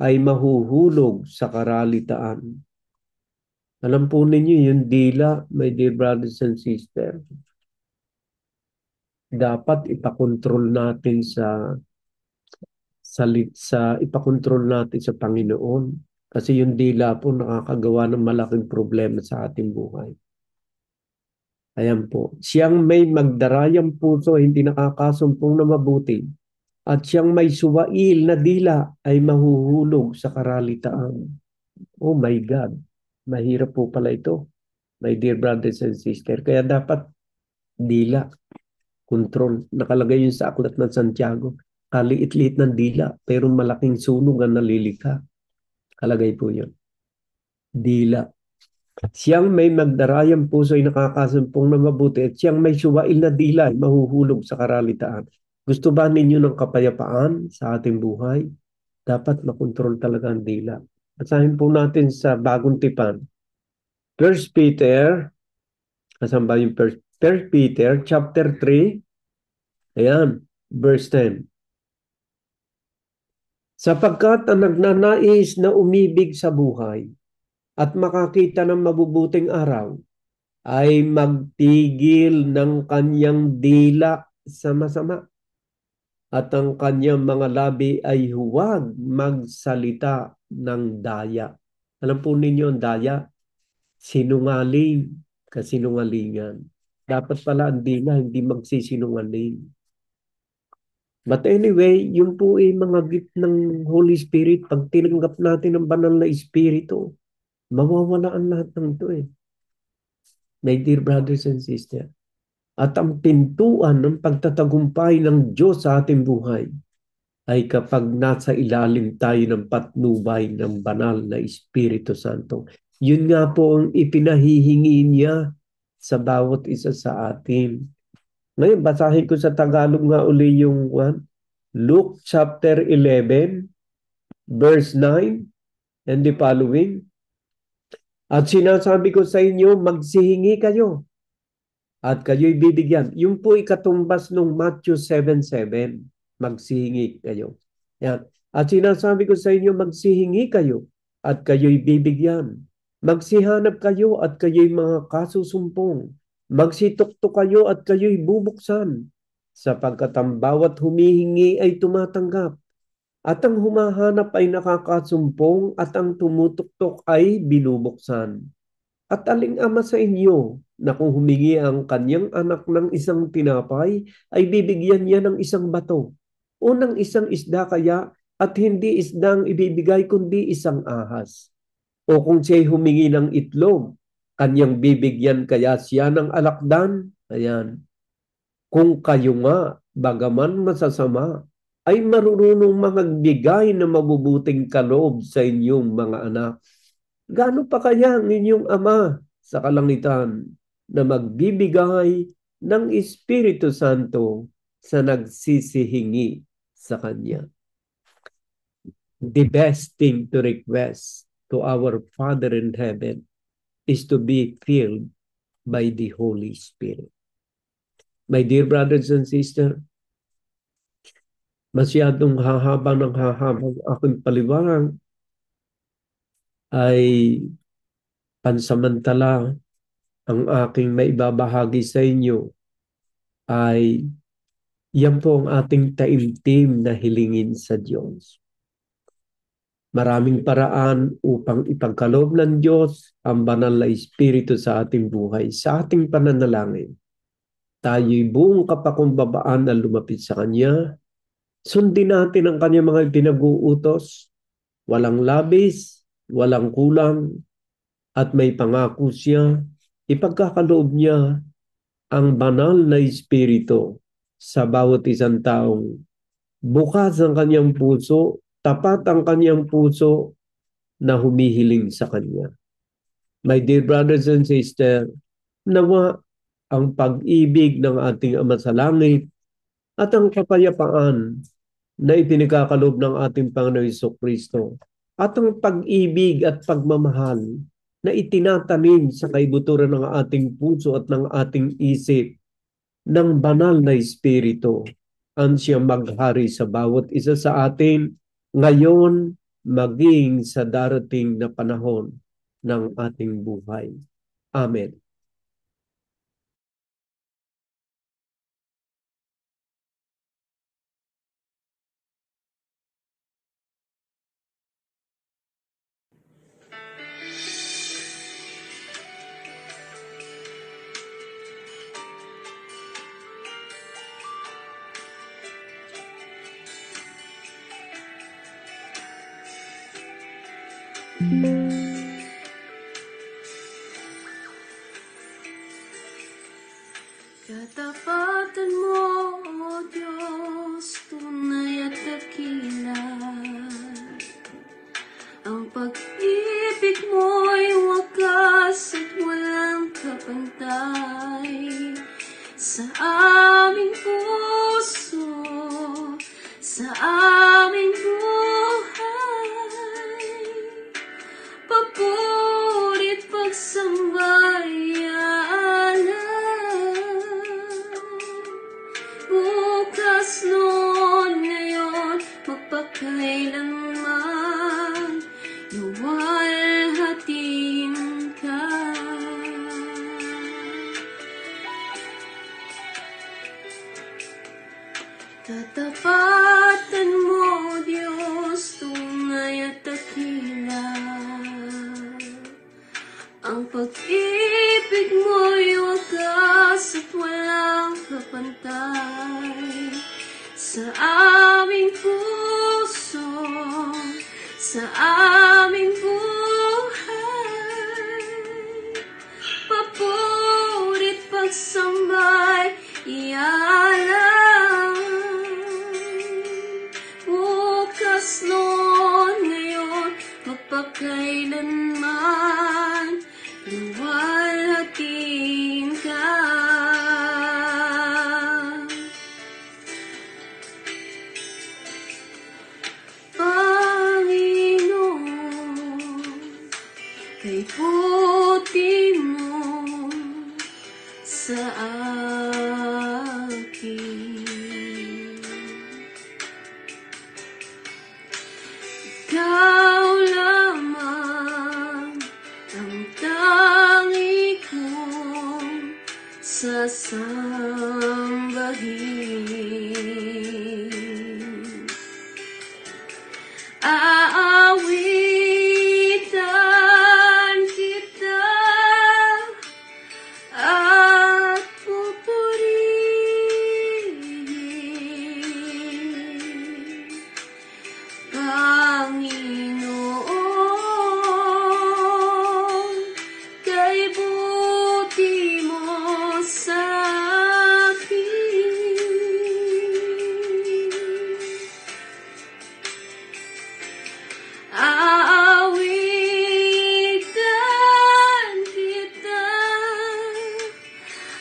ay mahuhulog sa karalitaan. Alam po ninyo yung dila, my dear brothers and sisters. Dapat ipakontrol natin sa ipakontrol natin sa Panginoon. Kasi yung dila po nakakagawa ng malaking problema sa ating buhay. Ayan po. Siyang may magdarayang puso hindi nakakasumpong na mabuti. At siyang may suwail na dila ay mahuhulog sa karalitaan. Oh my God. Mahirap po pala ito. My dear brothers and sisters. Kaya dapat dila. Control. Nakalagay yun sa aklat ng Santiago. Kaliit-liit ng dila. Pero malaking sunog ang nalilikha. Kalagay po yun. Dila. Siyang may magdarayang puso ay nakakasumpong na mabuti at siyang may suwail na dila ay mahuhulog sa karalitaan. Gusto ba ninyo ng kapayapaan sa ating buhay? Dapat makontrol talaga ang dila. Basahin po natin sa Bagong Tipan. 1 Peter, asan ba yung 1 Peter chapter 3, ayan, verse 10. Sapagkat ang nagnanais na umibig sa buhay at makakita ng mabubuting araw ay magtigil ng kanyang dila sa masama at ang kanyang mga labi ay huwag magsalita ng daya. Alam po ninyo ang daya? Sinungaling, kasinungalingan. Dapat pala hindi magsisinungaling. But anyway, yun po ay mga gift ng Holy Spirit. Pag tinanggap natin ang banal na Espiritu, mawawala ang lahat ng ito eh. My dear brothers and sisters. At ang pintuan ng pagtatagumpay ng Diyos sa ating buhay ay kapag nasa ilalim tayo ng patnubay ng banal na Espiritu Santo. Yun nga po ang ipinahihingi niya sa bawat isa sa atin. Ngayon, basahin ko sa Tagalog nga uli yung Luke chapter 11, verse 9 and the following. At sinasabi ko sa inyo, magsihingi kayo at kayo'y bibigyan. Yung po ikatumbas ng Matthew 7:7, magsihingi kayo. Yan. At sinasabi ko sa inyo, magsihingi kayo at kayo'y bibigyan. Magsihanap kayo at kayo'y mga kasusumpong. Magsituktok kayo at kayo'y bubuksan. Sapagkat ang bawat humihingi ay tumatanggap. At ang humahanap ay nakakasumpong at ang tumutuktok ay binubuksan. At aling ama sa inyo na kung humingi ang kanyang anak ng isang tinapay, ay bibigyan niya ng isang bato o ng isang isda kaya, at hindi isdang ibibigay kundi isang ahas. O kung siya'y humingi ng itlog, kanyang bibigyan kaya siya ng alakdan. Ayan. Kung kayo nga, bagaman masasama, ay marunong magbigay ng mabubuting kaloob sa inyong mga anak, gaano pa kaya ang inyong Ama sa kalangitan na magbibigay ng Espiritu Santo sa nagsisihingi sa Kanya? The best thing to request to our Father in heaven is to be filled by the Holy Spirit. My dear brothers and sisters, masyadong hahaba ng hahaba aking paliwanag ay pansamantala. Ang aking maibabahagi sa inyo ay yan po ang ating taimtim na hilingin sa Diyos. Maraming paraan upang ipagkaloob ng Diyos ang banal na Espiritu sa ating buhay, sa ating pananalangin. Tayo'y buong kapakumbabaan na lumapit sa Kanya. Sundin natin ang Kanyang mga pinag-uutos. Walang labis, walang kulang, at may pangako siya. Ipagkakaloob niya ang banal na Espiritu sa bawat isang taong bukas ang kanyang puso, tapat ang kanyang puso na humihiling sa Kanya. My dear brothers and sisters, nawa ang pag-ibig ng ating Ama sa Langit at ang kapayapaan na ipinagkakaloob ng ating Panginoon Jesucristo at ang pag-ibig at pagmamahal na itinatanim sa kaibuturan ng ating puso at ng ating isip ng banal na Espiritu ang siyang maghari sa bawat isa sa atin ngayon maging sa darating na panahon ng ating buhay. Amen. Katapatan mo, O Diyos, tunay at dakila. Ang pag-ibig mo'y wakas at walang kapantay. Sa aming puso, sa aming buhay, papurit pagsambay alay. Bukas noon ngayon, magpakailanman, luwalhatiin ka. Tatapos Katapatan mo, Diyos, tunay at dakila. Ang pag-ibig mo'y wagas at walang kapantay. Sa aming puso, sa aming buhay, papurit pagsambay, iyalang. Bukas noon, ngayon, magpakailanman, luwalhatiin ka. Panginoon, kay puti mo sa akin. Ikaw lamang ang tangi kong sasambahin. Aawitan kita at pupurihin, Panginoon, kay buti mo sa akin. Aawitan kita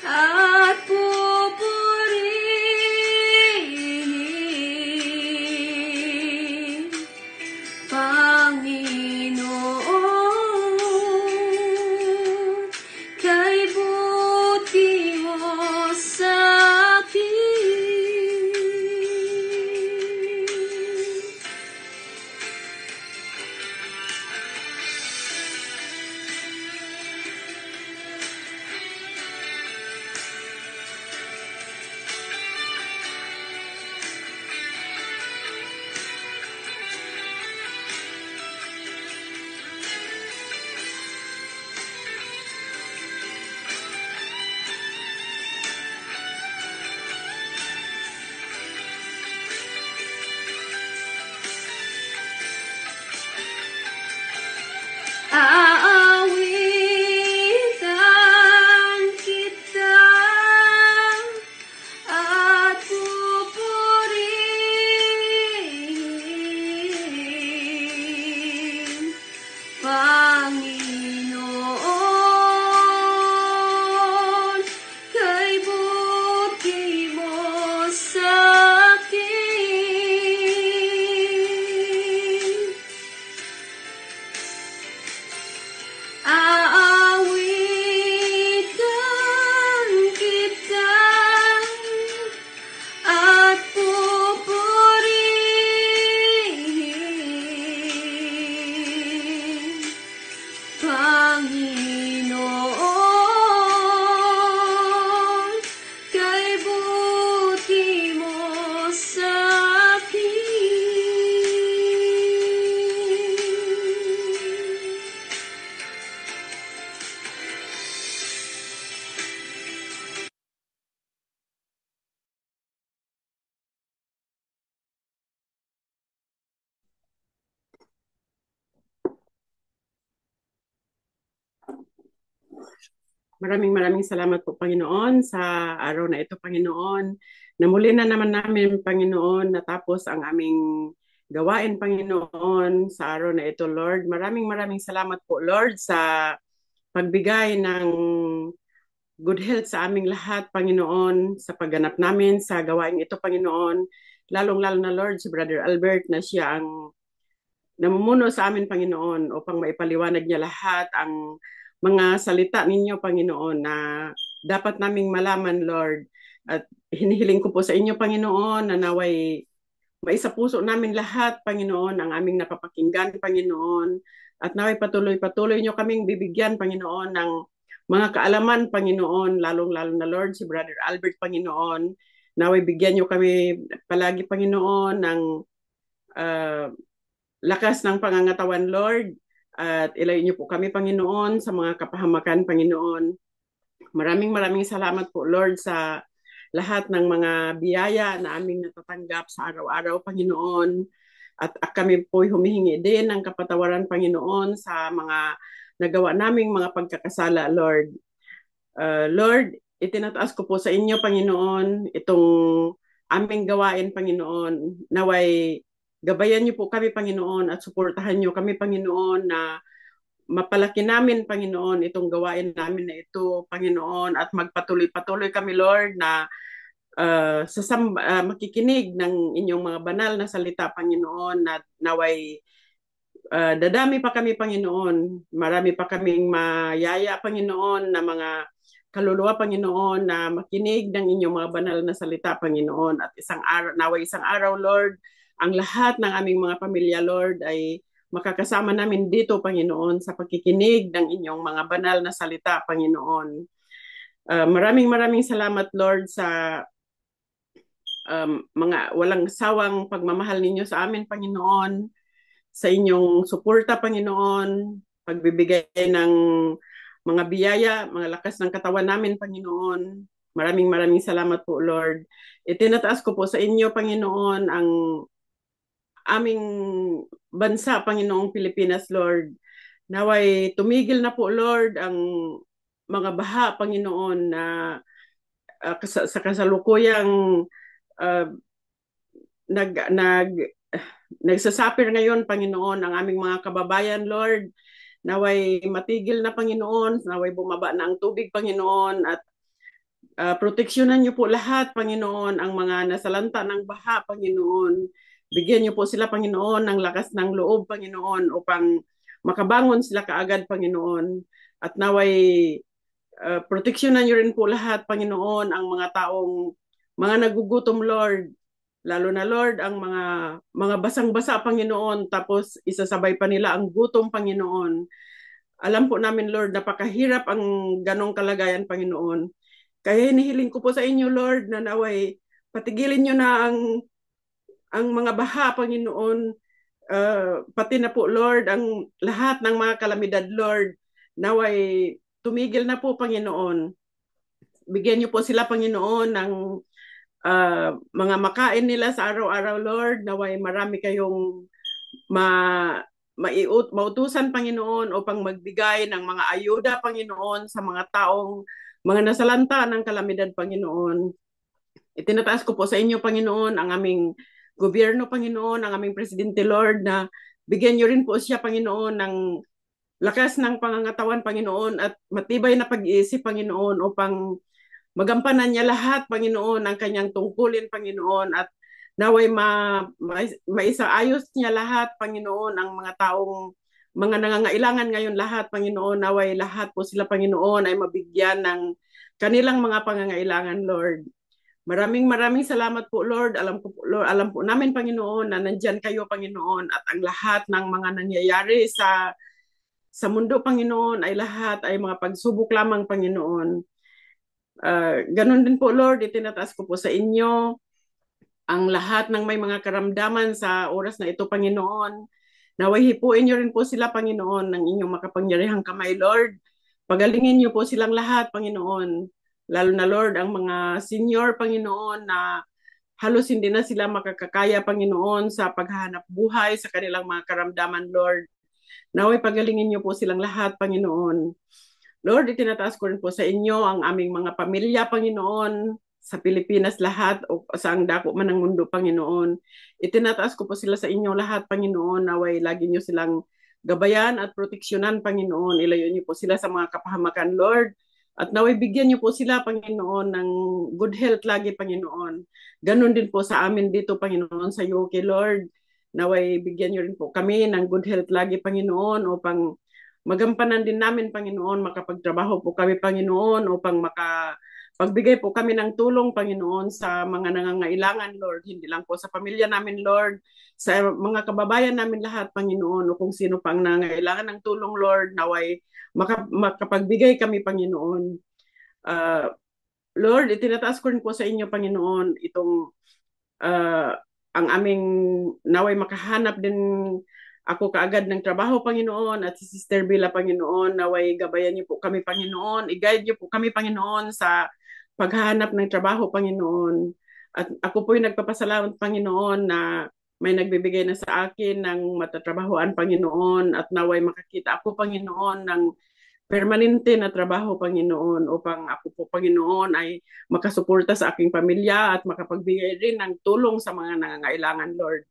at pupurihin, Panginoon, kay buti mo sa akin. Aawitan kita at pupurihin, Panginoon, kay buti mo sa akin. Aawitan kita at pupurihin, Panginoon, kay buti mo sa akin. Maraming salamat po, Panginoon, sa araw na ito, Panginoon, na muli na naman namin, Panginoon, natapos ang aming gawain, Panginoon, sa araw na ito, Lord. Maraming salamat po, Lord, sa pagbigay ng good health sa aming lahat, Panginoon, sa pagganap namin sa gawain ito, Panginoon. Lalong-lalo na, Lord, si Brother Albert, na siya ang namumuno sa amin, Panginoon, upang maipaliwanag niya lahat ang mga salita ninyo, Panginoon, na dapat naming malaman, Lord. At hinihiling ko po sa inyo, Panginoon, na naway maisapuso namin lahat, Panginoon, ang aming napapakinggan, Panginoon. At naway patuloy nyo kaming bibigyan, Panginoon, ng mga kaalaman, Panginoon, lalong-lalo na, Lord, si Brother Albert, Panginoon, Naway bigyan niyo kami palagi, Panginoon, ng lakas ng pangangatawan, Lord. At ilayo niyo po kami, Panginoon, sa mga kapahamakan, Panginoon. Maraming salamat po, Lord, sa lahat ng mga biyaya na aming natatanggap sa araw-araw, Panginoon. At kami po humihingi din ng kapatawaran, Panginoon, sa mga nagawa naming mga pagkakasala, Lord. Lord, itinataas ko po sa inyo, Panginoon, itong aming gawain, Panginoon. Naway gabayan niyo po kami, Panginoon, at suportahan niyo kami, Panginoon, na mapalaki namin, Panginoon, itong gawain namin na ito, Panginoon, at magpatuloy-patuloy kami, Lord, na makikinig ng inyong mga banal na salita, Panginoon, na naway dadami pa kami, Panginoon. Marami pa kaming mayaya, Panginoon, na mga kaluluwa, Panginoon, na makinig ng inyong mga banal na salita, Panginoon. At naway isang araw, Lord, ang lahat ng aming mga pamilya, Lord, ay makakasama namin dito, Panginoon, sa pagkikinig ng inyong mga banal na salita, Panginoon. Maraming salamat, Lord, sa mga walang sawang pagmamahal ninyo sa amin, Panginoon, sa inyong suporta, Panginoon, pagbibigay ng mga biyaya, mga lakas ng katawan namin, Panginoon. Maraming salamat po, Lord. Itinataas ko po sa inyo, Panginoon, ang aming bansa, Panginoong Pilipinas, Lord. Naway tumigil na po, Lord, ang mga baha, Panginoon, na sa kasalukuyang nagsasapir ngayon, Panginoon, ang aming mga kababayan, Lord. Naway matigil na, Panginoon. Naway bumaba na ang tubig, Panginoon. At proteksyonan niyo po lahat, Panginoon, ang mga nasalanta ng baha, Panginoon. Bigyan niyo po sila, Panginoon, ng lakas ng loob, Panginoon, upang makabangon sila kaagad, Panginoon. At naway proteksyonan niyo rin po lahat, Panginoon, ang mga taong mga nagugutom, Lord. Lalo na, Lord, ang mga basang-basa, Panginoon, tapos isasabay pa nila ang gutom, Panginoon. Alam po namin, Lord, napakahirap ang ganong kalagayan, Panginoon. Kaya hinihiling ko po sa inyo, Lord, na naway patigilin nyo na ang mga baha, Panginoon, pati na po, Lord, ang lahat ng mga kalamidad, Lord. Naway tumigil na po, Panginoon. Bigyan niyo po sila, Panginoon, ng mga makain nila sa araw-araw, Lord. Naway marami kayong mautusan, Panginoon, upang magbigay ng mga ayuda, Panginoon, sa mga taong mga nasalanta ng kalamidad, Panginoon. Itinataas ko po sa inyo, Panginoon, ang aming gobyerno, Panginoon, ang aming presidente, Lord, na bigyan niyo rin po siya, Panginoon, ng lakas ng pangangatawan, Panginoon, at matibay na pag-iisip, Panginoon, upang magampanan niya lahat, Panginoon, ang kanyang tungkulin, Panginoon, at naway maisaayos niya lahat, Panginoon, ang mga taong mga nangangailangan ngayon lahat, Panginoon. Naway lahat po sila, Panginoon, ay mabigyan ng kanilang mga pangangailangan, Lord. Maraming salamat po, Lord. Alam po namin, Panginoon, na nandyan kayo, Panginoon, at ang lahat ng mga nangyayari sa mundo, Panginoon, ay lahat ay mga pagsubok lamang, Panginoon. Ganon din po, Lord, itinataas ko po sa inyo ang lahat ng may mga karamdaman sa oras na ito, Panginoon. Naway hipuin niyo rin po sila, Panginoon, ng inyong makapangyarihang kamay, Lord. Pagalingin niyo po silang lahat, Panginoon. Lalo na, Lord, ang mga senior, Panginoon, na halos hindi na sila makakakaya, Panginoon, sa paghahanap buhay sa kanilang mga karamdaman, Lord. Naway pagalingin niyo po silang lahat, Panginoon. Lord, itinataas ko rin po sa inyo ang aming mga pamilya, Panginoon, sa Pilipinas lahat o sa ang dako man ng mundo, Panginoon. Itinataas ko po sila sa inyo lahat, Panginoon, naway lagi niyo silang gabayan at proteksyonan, Panginoon. Ilayo niyo po sila sa mga kapahamakan, Lord. At naway bigyan niyo po sila, Panginoon, ng good health lagi, Panginoon. Ganon din po sa amin dito, Panginoon, sa UK, Lord. Naway bigyan niyo rin po kami ng good health lagi, Panginoon, upang magampanan din namin, Panginoon, makapagtrabaho po kami, Panginoon, upang pagbigay po kami ng tulong, Panginoon, sa mga nangangailangan, Lord. Hindi lang po sa pamilya namin, Lord, sa mga kababayan namin lahat, Panginoon, o kung sino pang nangangailangan ng tulong, Lord, naway makapagbigay kami, Panginoon. Lord, itinataas ko rin po sa inyo, Panginoon, itong ang aming naway makahanap din ako kaagad ng trabaho, Panginoon, at si Sister Bila, Panginoon, naway gabayan niyo po kami, Panginoon. I-guide niyo po kami, Panginoon, sa paghahanap ng trabaho, Panginoon. At ako po'y nagpapasalamat, Panginoon, na may nagbibigay na sa akin ng matatrabahoan, Panginoon, at naway makakita ako, Panginoon, ng permanente na trabaho, Panginoon, upang ako po, Panginoon, ay makasuporta sa aking pamilya at makapagbigay rin ng tulong sa mga nangangailangan, Lord.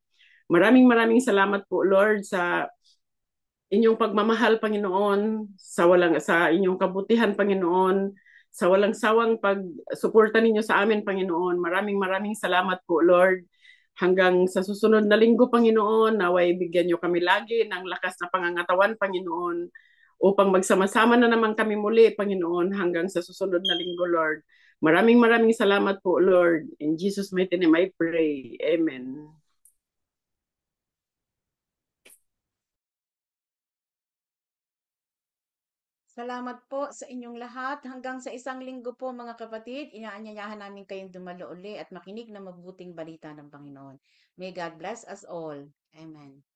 Maraming maraming salamat po, Lord, sa inyong pagmamahal, Panginoon, sa inyong kabutihan, Panginoon, sa walang sawang pagsuporta ninyo sa amin, Panginoon. Maraming maraming salamat po, Lord. Hanggang sa susunod na linggo, Panginoon, naway bigyan niyo kami lagi ng lakas na pangangatawan, Panginoon, upang magsama-sama na naman kami muli, Panginoon, hanggang sa susunod na linggo, Lord. Maraming maraming salamat po, Lord. In Jesus' mighty name I pray. Amen. Salamat po sa inyong lahat. Hanggang sa isang linggo po mga kapatid, inaanyayahan namin kayong dumalo uli at makinig ng mabuting balita ng Panginoon. May God bless us all. Amen.